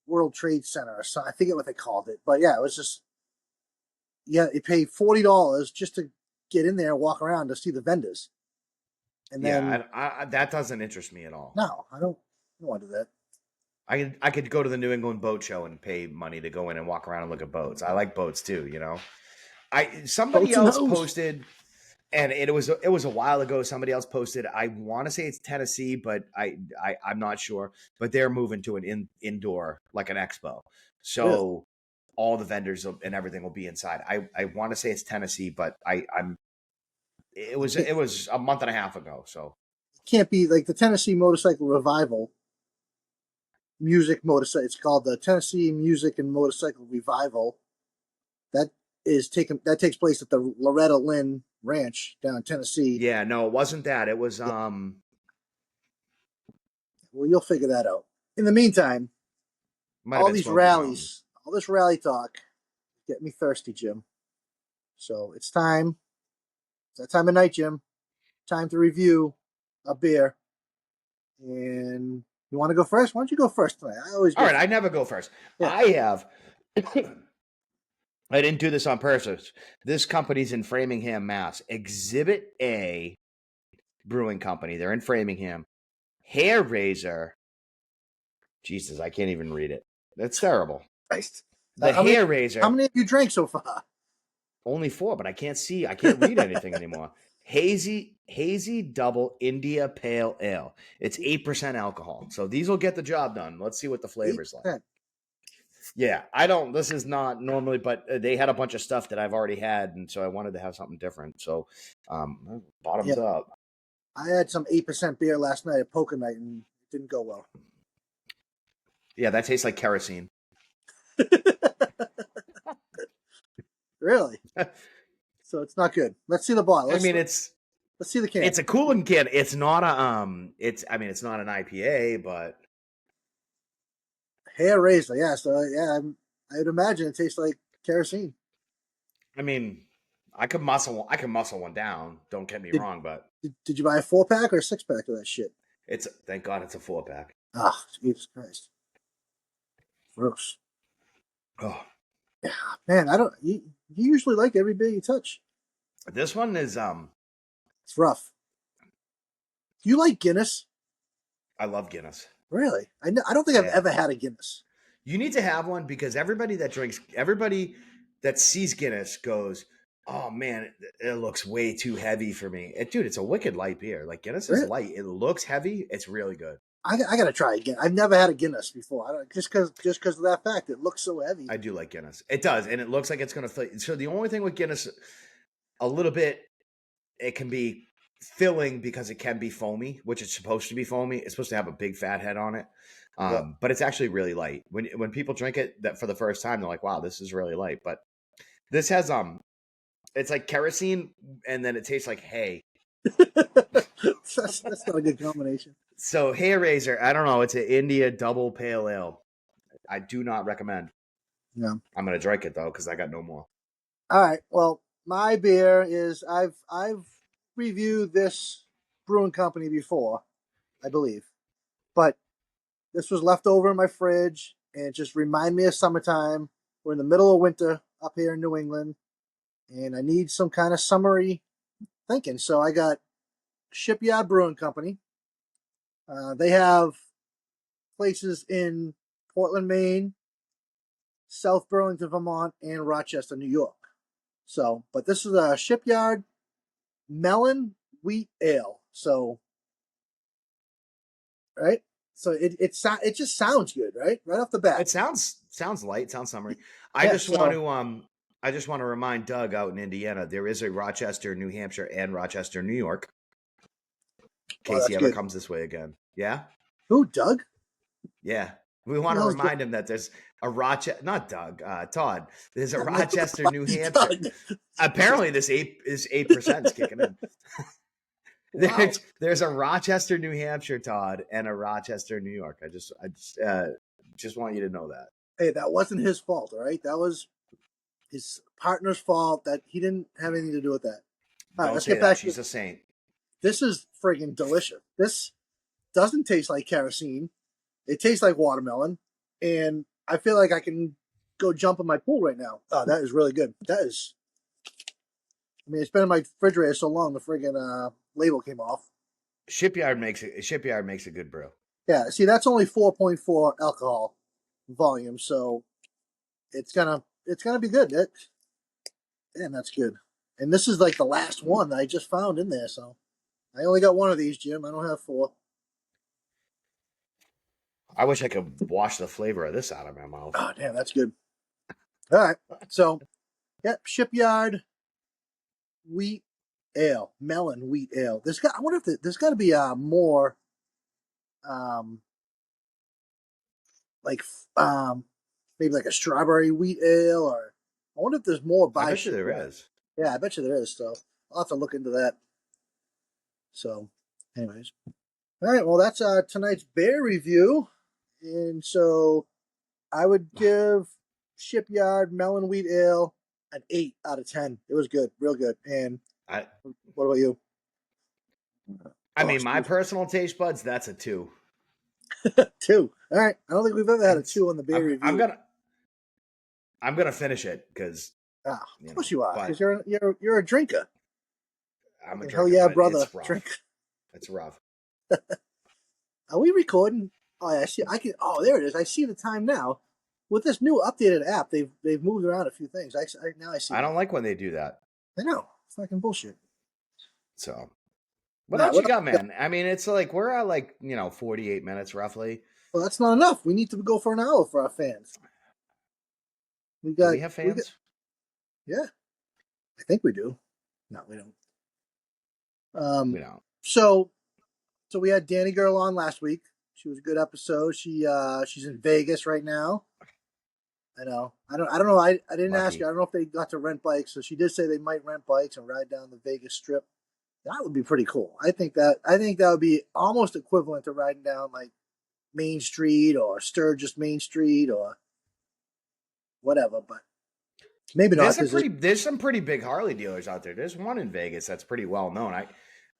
World Trade Center or something. I forget what they called it, but yeah, it was just you pay $40 just to get in there and walk around to see the vendors, and then Yeah, that doesn't interest me at all. no, I don't want to do that. I could go to the New England Boat Show and pay money to go in and walk around and look at boats. I like boats too. I somebody Boats and else hose. posted, and it was a while ago. Somebody else posted. I want to say it's Tennessee, but I'm not sure. But they're moving to an indoor like an expo, Really? so all the vendors and everything will be inside. I want to say it's Tennessee, but I'm it It was can't, it was a month and a half ago. So can't be like the Tennessee Motorcycle Revival music motorcycle. It's called the Tennessee Music and Motorcycle Revival. That that takes place at the Loretta Lynn Ranch down in Tennessee. yeah, no, it wasn't that. It was Yeah, well, you'll figure that out. In the meantime, might have been Smoky Mountain. all this rally talk, get me thirsty, Jim. So it's time. It's that time of night, Jim. Time to review a beer. And you want to go first? Why don't you go first tonight? I always All go right, first. I never go first. Yeah. I have. I didn't do this on purpose. This company's in Framingham, Mass. Exhibit A Brewing Company. They're in Framingham. Hair Razor. Jesus, I can't even read it. That's terrible. Christ. The How many Hair how Razor. many have you drank so far? Only four, but I can't see. I can't read anything anymore. Hazy Double India Pale Ale. It's 8% alcohol. So these will get the job done. Let's see what the flavor's like. 8%. Yeah, I don't. This is not normally, but they had a bunch of stuff that I've already had, and so I wanted to have something different. So, Yeah. bottoms up. I had some 8% beer last night at poker night and it didn't go well. Yeah, that tastes like kerosene. Really? So it's not good. Let's see the bottle. I mean, Let's see the can. it's a cooling can. It's not a it's not an IPA, but Hair razor. Yeah. So yeah, I would imagine it tastes like kerosene. I mean, I can muscle one down. Don't get me Did wrong, but did you buy a 4-pack or a 6-pack of that shit? it's thank God it's a 4-pack. Ah, Jesus Christ. Gross. Oh, Yeah, man, I don't. You usually like every beer you touch. This one is It's rough. Do you like Guinness? I love Guinness. Really? I don't think I've Yeah. ever had a Guinness. You need to have one because everybody that sees Guinness goes, "Oh man, it looks way too heavy for me." Dude, it's a wicked light beer. Like Guinness is Really? light. It looks heavy. It's really good. I gotta try again. I've never had a Guinness before. I don't just because of that fact. It looks so heavy. I do like Guinness. It does, and it looks like it's going to fill. So the only thing with Guinness, a little bit, it can be filling because it can be foamy, which it's supposed to be foamy. It's supposed to have a big fat head on it, Yeah. but it's actually really light. When people drink it that for the first time, they're like, "Wow, this is really light." But this has it's like kerosene, and then it tastes like hay. That's not a good combination. So Hay Razor, I don't know. It's an India double pale ale. I do not recommend. Yeah. I'm gonna drink it though because I got no more. All right. Well, my beer is I've reviewed this brewing company before, I believe, but this was left over in my fridge, and it just reminded me of summertime. We're in the middle of winter up here in New England, and I need some kind of summery thinking. So I got Shipyard Brewing Company. They have places in Portland, Maine, South Burlington, Vermont, and Rochester, New York. So, but this is a Shipyard Melon Wheat Ale. So, right. So it just sounds good, right? Right off the bat. It sounds light, sounds summery. Yeah. So, I just want to remind Doug out in Indiana, there is a Rochester, New Hampshire, and Rochester, New York, in well, case he that's ever good. comes this way again. Yeah? Who, Doug? Yeah. We Who want the to hell's Doug? remind him that there's a Rochester, not Doug, Todd. There's a I'm like, who the Rochester, fuck New is Hampshire. Doug? Apparently this 8% is kicking in. Wow. There's a Rochester, New Hampshire, Todd, and a Rochester, New York. I just want you to know that. Hey, that wasn't his fault, all right? That was his partner's fault. That he didn't have anything to do with that. All right, Don't let's say get that. back to She's a saint. this. Is friggin' delicious. This doesn't taste like kerosene. It tastes like watermelon, and I feel like I can go jump in my pool right now. Oh, that is really good. That is. I mean, it's been in my refrigerator so long, the friggin' label came off. Shipyard makes a good brew. Yeah, see, that's only 4.4 alcohol volume, so it's gonna be good. Damn, that's good. And this is like the last one that I just found in there, so I only got one of these, Jim. I don't have four. I wish I could wash the flavor of this out of my mouth. Oh, damn, that's good. All right, so yep, Shipyard Wheat Ale, Melon Wheat Ale. I wonder if there's got to be more um like maybe like a strawberry wheat ale, or I wonder if there's more I by bet you there Shipyard. is. Yeah, I bet you there is. So I'll have to look into that. So, anyways, all right. Well, that's tonight's bear review, and so I would give Shipyard Melon Wheat Ale an 8 out of 10. It was good, real good. And I what about you? I Oh, mean, my excuse personal taste buds, that's a 2. me. Two. All right. I don't think we've ever had a It's two on the beer I'm review. gonna finish it because Ah, of you course know, you are, because but you're a drinker. I'm a Hell drinker, yeah, but brother, it's rough. drink. It's rough. Are we recording? Oh, yeah, I see. I can. Oh, there it is. I see the time now. With this new updated app, they've moved around a few things. Now I see I it. don't like when they do that. I know. It's fucking bullshit. So what Nah, else what you else got, we got? man? I mean, it's like we're at like 48 minutes roughly. Well, that's not enough. We need to go for an hour for our fans. We Do got we have we got. fans? Yeah, I think we do. No, we don't. We Um. don't. So so we had Danny Girl on last week. She was a good episode. She's in Vegas right now. I know. I don't know. I didn't ask her. I Lucky. don't know if they got to rent bikes. So she did say they might rent bikes and ride down the Vegas Strip. That would be pretty cool. I think that would be almost equivalent to riding down like Main Street or Sturgis Main Street or whatever, but maybe not because There's some pretty big Harley dealers out there. There's one in Vegas that's pretty well known.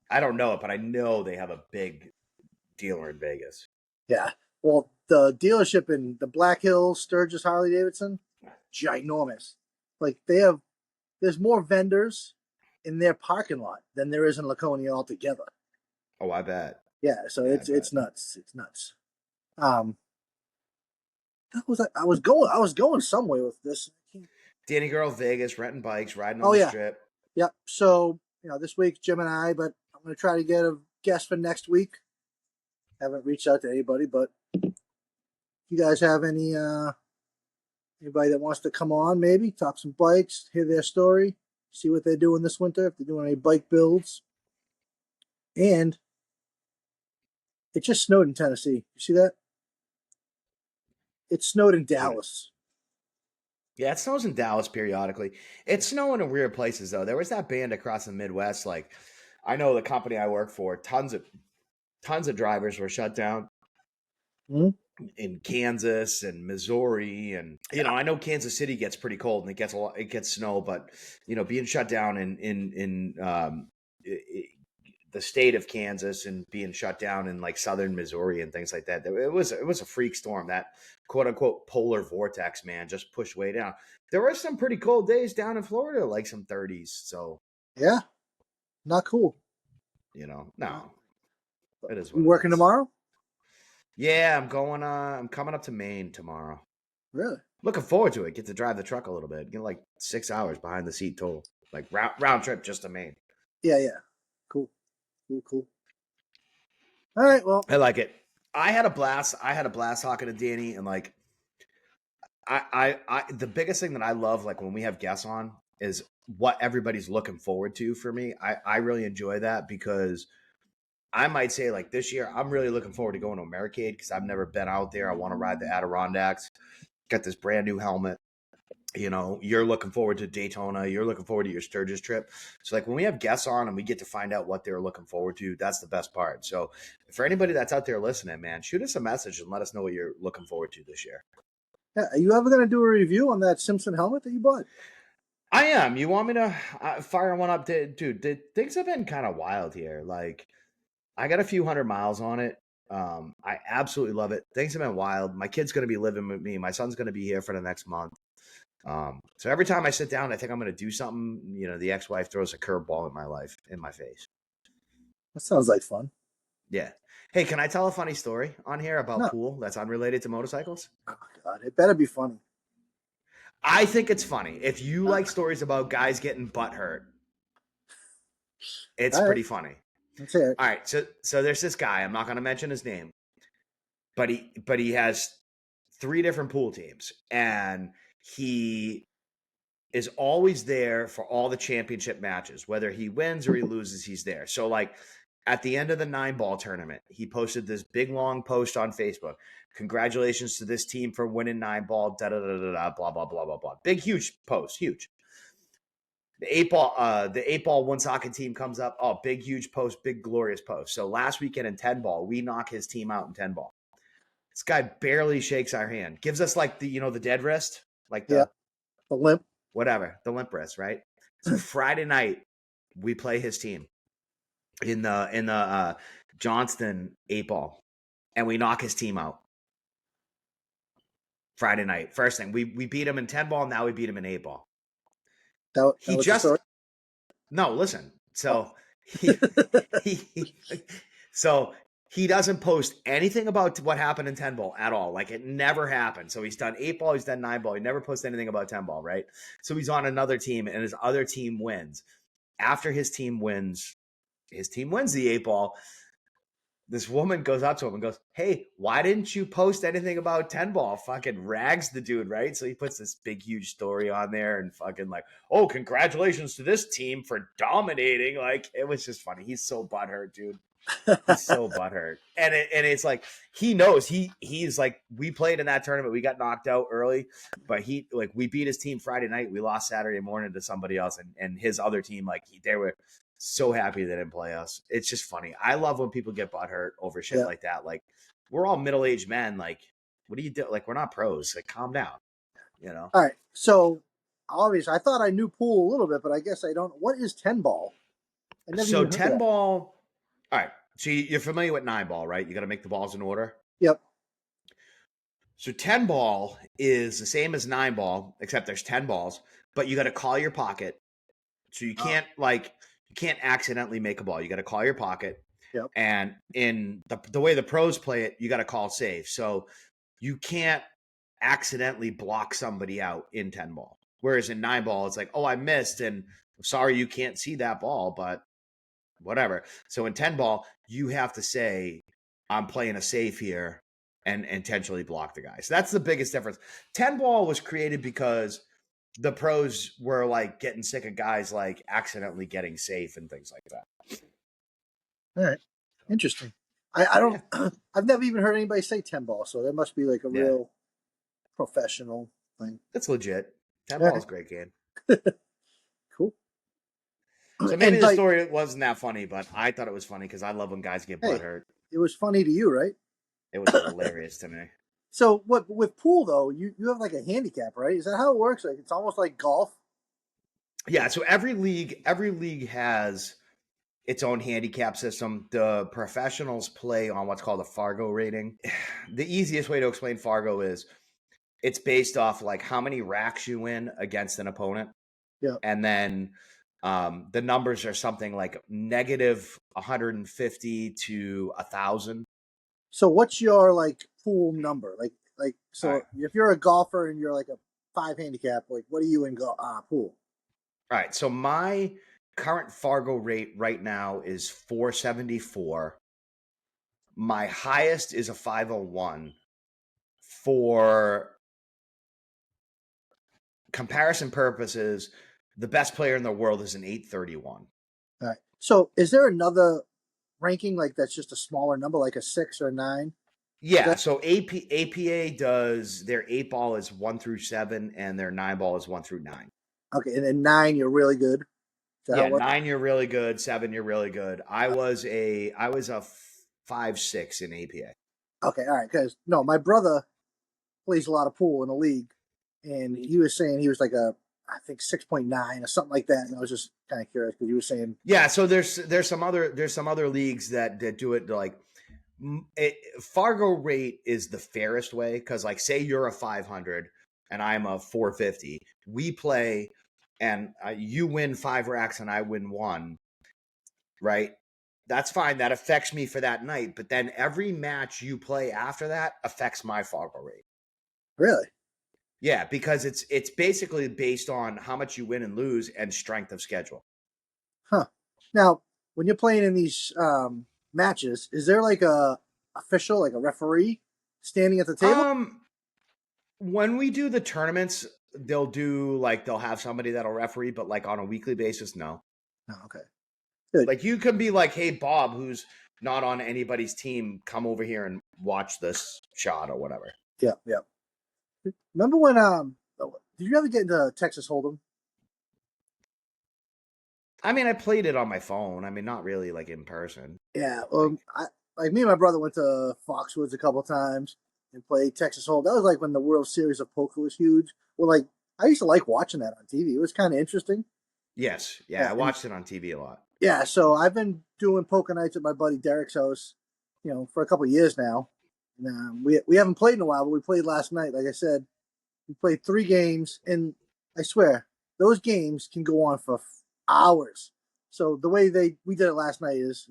I don't know it, but I know they have a big dealer in Vegas. yeah. Well, the dealership in the Black Hills Sturgis Harley Davidson, ginormous. Like there's more vendors in their parking lot than there is in Laconia altogether. Oh, I bet. Yeah, so Yeah, I bet. it's nuts. It's nuts. Um, I was going somewhere with this. Danny Girl, Vegas, renting bikes, riding on Oh the yeah, strip. yep. So this week Jim and I, but I'm going to try to get a guest for next week. Haven't reached out to anybody, but if you guys have anybody that wants to come on, maybe talk some bikes, hear their story, see what they're doing this winter, if they're doing any bike builds. And it just snowed in Tennessee. You see that? It snowed in Dude. Dallas. Yeah, it snows in Dallas periodically. It's snowing in weird places though. There was that band across the Midwest. Like, I know the company I work for, tons of drivers were shut down Hmm? in Kansas and Missouri, and I know Kansas City gets pretty cold and it gets snow, but being shut down in the state of Kansas and being shut down in like southern Missouri and things like that, it was a freak storm. That quote unquote polar vortex, man, just pushed way down. There were some pretty cold days down in Florida, like some 30s. So Yeah, not cool. no, it is You what it working is. tomorrow? Yeah, I'm going. I'm coming up to Maine tomorrow. Really? Looking forward to it. Get to drive the truck a little bit. Get like 6 hours behind the seat total, like round trip just to Maine. Yeah, yeah. Cool, cool, cool. All right, well, I like it. I had a blast. I had a blast talking to Danny, and like the biggest thing that I love, like when we have guests on, is what everybody's looking forward to. For me, I really enjoy that because I might say like this year I'm really looking forward to going to Americade because I've never been out there. I want to ride the Adirondacks. Got this brand new helmet. You're looking forward to Daytona. You're looking forward to your Sturgis trip. So like when we have guests on and we get to find out what they're looking forward to, that's the best part. So for anybody that's out there listening, man, shoot us a message and let us know what you're looking forward to this year. yeah. Are you ever gonna do a review on that Simpson helmet that you bought? I am. You want me to fire one up? Dude, things have been kind of wild here. Like I got a few hundred miles on it. I absolutely love it. Things have been wild. My kid's going to be living with me. My son's going to be here for the next month. So every time I sit down, I think I'm going to do something. The ex-wife throws a curveball in my face. That sounds like fun. Yeah. Hey, can I tell a funny story on here about No, pool that's unrelated to motorcycles? oh God, it better be funny. I think it's funny. If you Uh, like stories about guys getting butt hurt, it's all right, pretty funny. let's hear it. All right, so there's this guy. I'm not going to mention his name, but he has three different pool teams, and he is always there for all the championship matches. Whether he wins or he loses, he's there. So like at the end of the 9-ball tournament, he posted this big long post on Facebook. Congratulations to this team for winning 9-ball. Da da da da da. Blah blah blah blah blah. Big huge post, huge. The 8-ball Woonsocket team comes up. Oh, big huge post, big glorious post. So last weekend in 10-ball, we knock his team out in 10-ball. This guy barely shakes our hand. Gives us like the dead wrist, like Yeah, the the limp. whatever, the limp wrist, right? So Friday night we play his team in the Johnston 8-ball, and we knock his team out. Friday night, first thing we beat him in 10-ball. Now we beat him in 8-ball. That He was the just story. no listen. Oh. So he so he doesn't post anything about what happened in 10-ball at all. Like it never happened. So he's done 8-ball, he's done 9-ball. He never posts anything about 10-ball, right? So he's on another team, and his other team wins. After his team wins the 8-ball. This woman goes up to him and goes, "Hey, why didn't you post anything about 10-ball?" Fucking rags the dude, right? So he puts this big, huge story on there and fucking like, "Oh, congratulations to this team for dominating." Like, it was just funny. He's so butthurt, dude. He's so butthurt. And it's like, he knows he's like, we played in that tournament. We got knocked out early, but we beat his team Friday night. We lost Saturday morning to somebody else. And his other team, like they were so happy they didn't play us. It's just funny. I love when people get butthurt over shit Yeah. like that. Like, we're all middle-aged men. Like, what do you do? Like, we're not pros. Like, calm down. All right. So obviously, I thought I knew pool a little bit, but I guess I don't. What is 10-ball? I never So even heard of that. 10-ball. All right. So you're familiar with 9-ball, right? You got to make the balls in order. Yep. So 10-ball is the same as 9-ball, except there's 10 balls, but you got to call your pocket So you can't accidentally make a ball. You got to call your pocket. Yep. And in the way the pros play it, you got to call safe. So you can't accidentally block somebody out in 10 ball. Whereas in 9 ball, it's like, oh, I missed, and sorry, you can't see that ball, but whatever. So in 10 ball, you have to say, I'm playing a safe here and intentionally block the guy. So that's the biggest difference. 10 ball was created because the pros were like getting sick of guys like accidentally getting safe and things like that. All right. Interesting. I don't, Yeah. I've never even heard anybody say 10 ball, so that must be like a Yeah. real professional thing. That's legit. 10 All ball is right. a great game. Cool. So maybe And the like, story wasn't that funny, but I thought it was funny because I love when guys get butt hey, hurt. it was funny to you, right? It was hilarious to me. So what with pool though, you have like a handicap, right? Is that how it works? Like it's almost like golf. Yeah, so every league has its own handicap system. The professionals play on what's called a Fargo rating. The easiest way to explain Fargo is it's based off like how many racks you win against an opponent. Yeah. And then the numbers are something like negative 150 to 1,000. So what's your like pool number? Like All right. so if you're a golfer and you're like a 5 handicap, like what are you in pool? All right. So my current Fargo rate right now is 474. My highest is a 501. For comparison purposes, the best player in the world is an 831. All right. So is there another ranking like that's just a smaller number, like a 6 or a 9? Yeah, so APA does their 8 ball is 1 through 7, and their 9 ball is 1 through 9. Okay, and then 9 you're really good. Is that how Yeah, it works? 9 you're really good, 7 you're really good. I was a 5-6 in APA. Okay, all right. Because no, my brother plays a lot of pool in a league, and he was saying he was like a I think 6.9 or something like that. And I was just kind of curious because he was saying, Yeah, so there's some other leagues that do it like Fargo rate is the fairest way because like say you're a 500 and I'm a 450. We play and you win 5 racks and I win 1, right? That's fine. That affects me for that night. But then every match you play after that affects my Fargo rate. really, Yeah, because it's basically based on how much you win and lose and strength of schedule. huh? Now, when you're playing in these matches, is there like a official, like a referee, standing at the table? Um, when we do the tournaments, they'll have somebody that'll referee, but like on a weekly basis, no. No, okay, good. Like you can be like, hey, Bob, who's not on anybody's team, come over here and watch this shot or whatever. Yeah, yeah. Remember when did you ever get into Texas Hold'em? I mean, I played it on my phone. I mean, not really like in person. Yeah, Like, I like me and my brother went to Foxwoods a couple times and played Texas Hold'em. That was like when the World Series of Poker was huge. Well, like I used to like watching that on TV. It was kind of interesting. yes, yeah, Yeah, I and watched it on TV a lot. yeah, so I've been doing poker nights at my buddy Derek's house, for a couple of years now. And, we haven't played in a while, but we played last night. Like I said, we played 3 games, and I swear those games can go on for hours. So the way we did it last night is,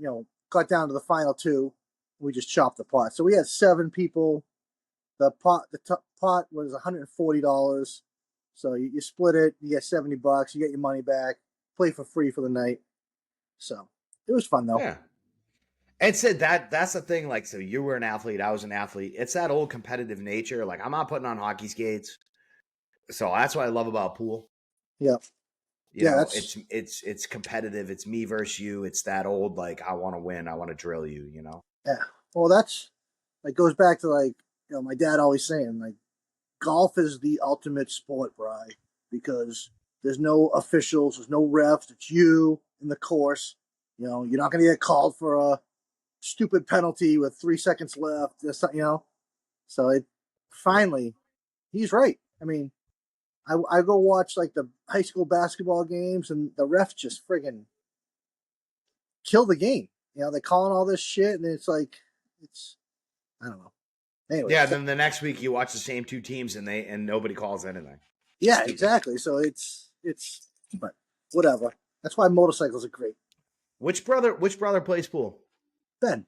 got down to the final 2, we just chopped the pot. So we had 7 people. The pot was $140. So you split it, you get $70, you get your money back, play for free for the night. So it was fun though. Yeah. And said that's the thing. Like, so you were an athlete, I was an athlete. It's that old competitive nature. Like, I'm not putting on hockey skates. So that's what I love about pool. Yeah, You yeah, know, that's it's competitive. It's me versus you. It's that old like I want to win. I want to drill you. You know. yeah. Well, that's like goes back to like my dad always saying like golf is the ultimate sport, Bry, because there's no officials, there's no refs. It's you in the course. You're not going to get called for a stupid penalty with 3 seconds left. So it finally, he's right. I mean, I go watch like the high school basketball games, and the refs just friggin' kill the game. They're calling all this shit, and it's like it's I don't know. Anyway, Yeah. Then the next week you watch the same 2 teams and nobody calls anything. yeah, Stupid. exactly. So it's but whatever. That's why motorcycles are great. Which brother plays pool? Ben.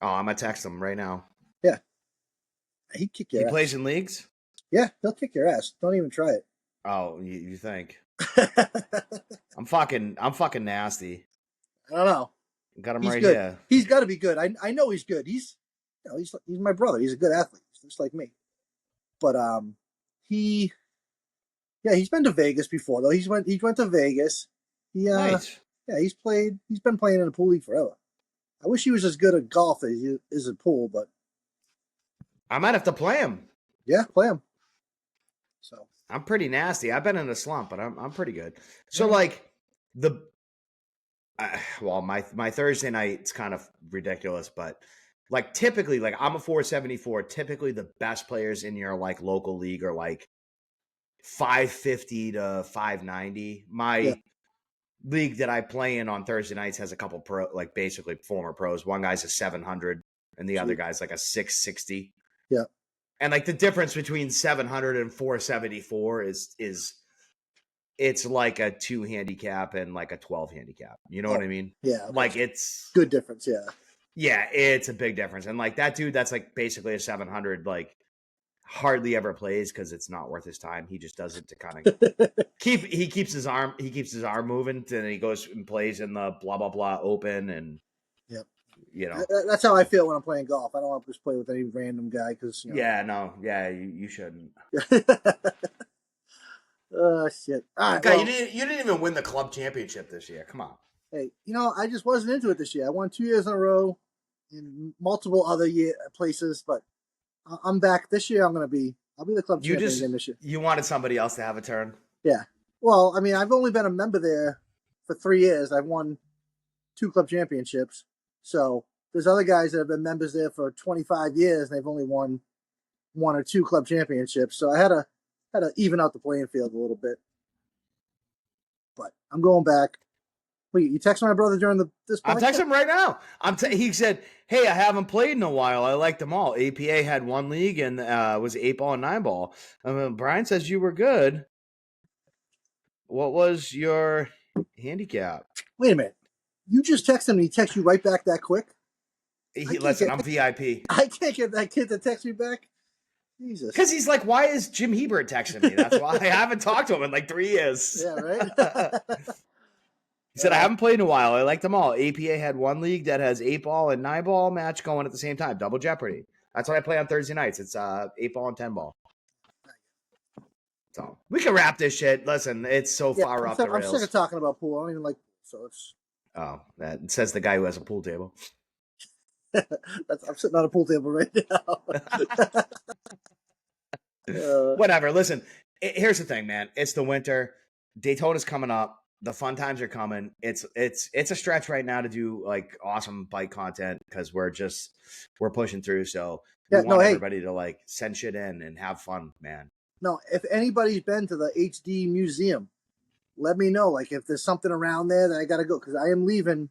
Oh, I'm gonna text him right now. Yeah. He'd kick He your plays ass. in leagues? Yeah, he'll kick your ass. Don't even try it. Oh, you think? I I'm fucking nasty. don't know. Got him He's right good. here. He's got to be good. I know he's good. He's my brother. He's a good athlete, just like me. But he he's been to Vegas before though. He went to Vegas. Nice. He's been playing in the pool league forever. I wish he was as good at golf as he is at pool, but I might have to play him. yeah, play him. So I'm pretty nasty. I've been in a slump, but I'm pretty good. So yeah. like my Thursday night's kind of ridiculous, but like typically, like I'm a 474. Typically, the best players in your like local league are like 550 to 590. Yeah. My league that I play in on Thursday nights has a couple like basically former pros. One guy's a 700, and the other Sweet. guy's like a 660. Yeah. And like the difference between 700 and 474 is it's like a 2 handicap and like a 12 handicap. You know what I mean? Yeah. Okay. Like it's Good difference. yeah, it's a big difference. And like that dude that's like basically a 700 like hardly ever plays because it's not worth his time. He just does it to kind of keeps his arm moving, and he goes and plays in the blah blah blah open, and Yep. you know That's how I feel when I'm playing golf. I don't want to just play with any random guy because you shouldn't. Oh shit! All right, God, you didn't even win the club championship this year. Come on. hey, I just wasn't into it this year. I won 2 years in a row in multiple other places, but I'm back this year. I'll be the club champion again this year. You wanted somebody else to have a turn. Yeah. Well, I mean, I've only been a member there for 3 years. I've won 2 club championships. So there's other guys that have been members there for 25 years, and they've only won 1 or 2 club championships. So I had to even out the playing field a little bit. But I'm going back. Wait, you text my brother during this podcast? I'm texting him right now. He said, "Hey, I haven't played in a while. I like them all. APA had 1 league and was 8-ball and 9-ball. Brian says you were good. What was your handicap?" Wait a minute. You just texted him and he texts you right back that quick? Listen, I'm VIP. I can't get that kid to text me back. Jesus. Because he's like, why is Jim Hebert texting me? That's why I haven't talked to him in like 3 years. Yeah, right? He said, I haven't played in a while. I like them all. APA had 1 league that has 8-ball and 9-ball match going at the same time. Double Jeopardy. That's what I play on Thursday nights. It's 8-ball and 10-ball. So we can wrap this shit. Listen, it's so far off the rails. I'm sick of talking about pool. I don't even like pool, so it's. Oh, that says the guy who has a pool table. I'm sitting on a pool table right now. Whatever. Listen, here's the thing, man. It's the winter. Daytona's coming up. The fun times are coming. It's a stretch right now to do like awesome bike content because we're pushing through. So we want everybody to like send shit in and have fun, man. No, if anybody's been to the HD museum, let me know. Like if there's something around there that I got to go because I am leaving.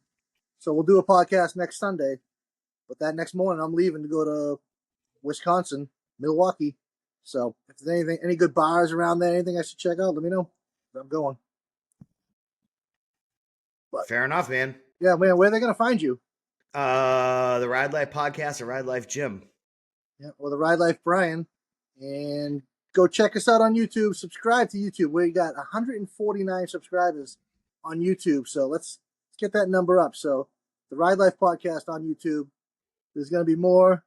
So we'll do a podcast next Sunday. But that next morning, I'm leaving to go to Wisconsin, Milwaukee. So if there's any good bars around there, anything I should check out, let me know. I'm going. But, fair enough, man. Yeah, man. Where are they going to find you? The Ride Life Podcast or Ride Life Jim. Yeah, or the Ride Life Brian. And go check us out on YouTube. Subscribe to YouTube. We got 149 subscribers on YouTube. So let's get that number up. So the Ride Life Podcast on YouTube. There's going to be more.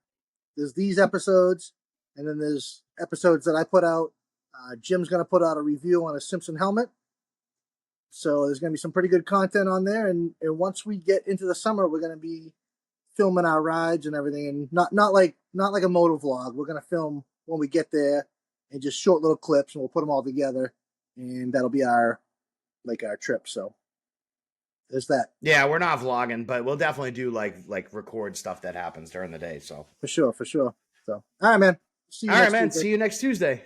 There's these episodes. And then there's episodes that I put out. Jim's going to put out a review on a Simpson helmet. So there's going to be some pretty good content on there. And once we get into the summer, we're going to be filming our rides and everything. And not like a moto vlog. We're going to film when we get there and just short little clips. And we'll put them all together. And that'll be our trip. So there's that. Yeah, we're not vlogging, but we'll definitely do like record stuff that happens during the day. So For sure. So, all right, man. See you next Tuesday.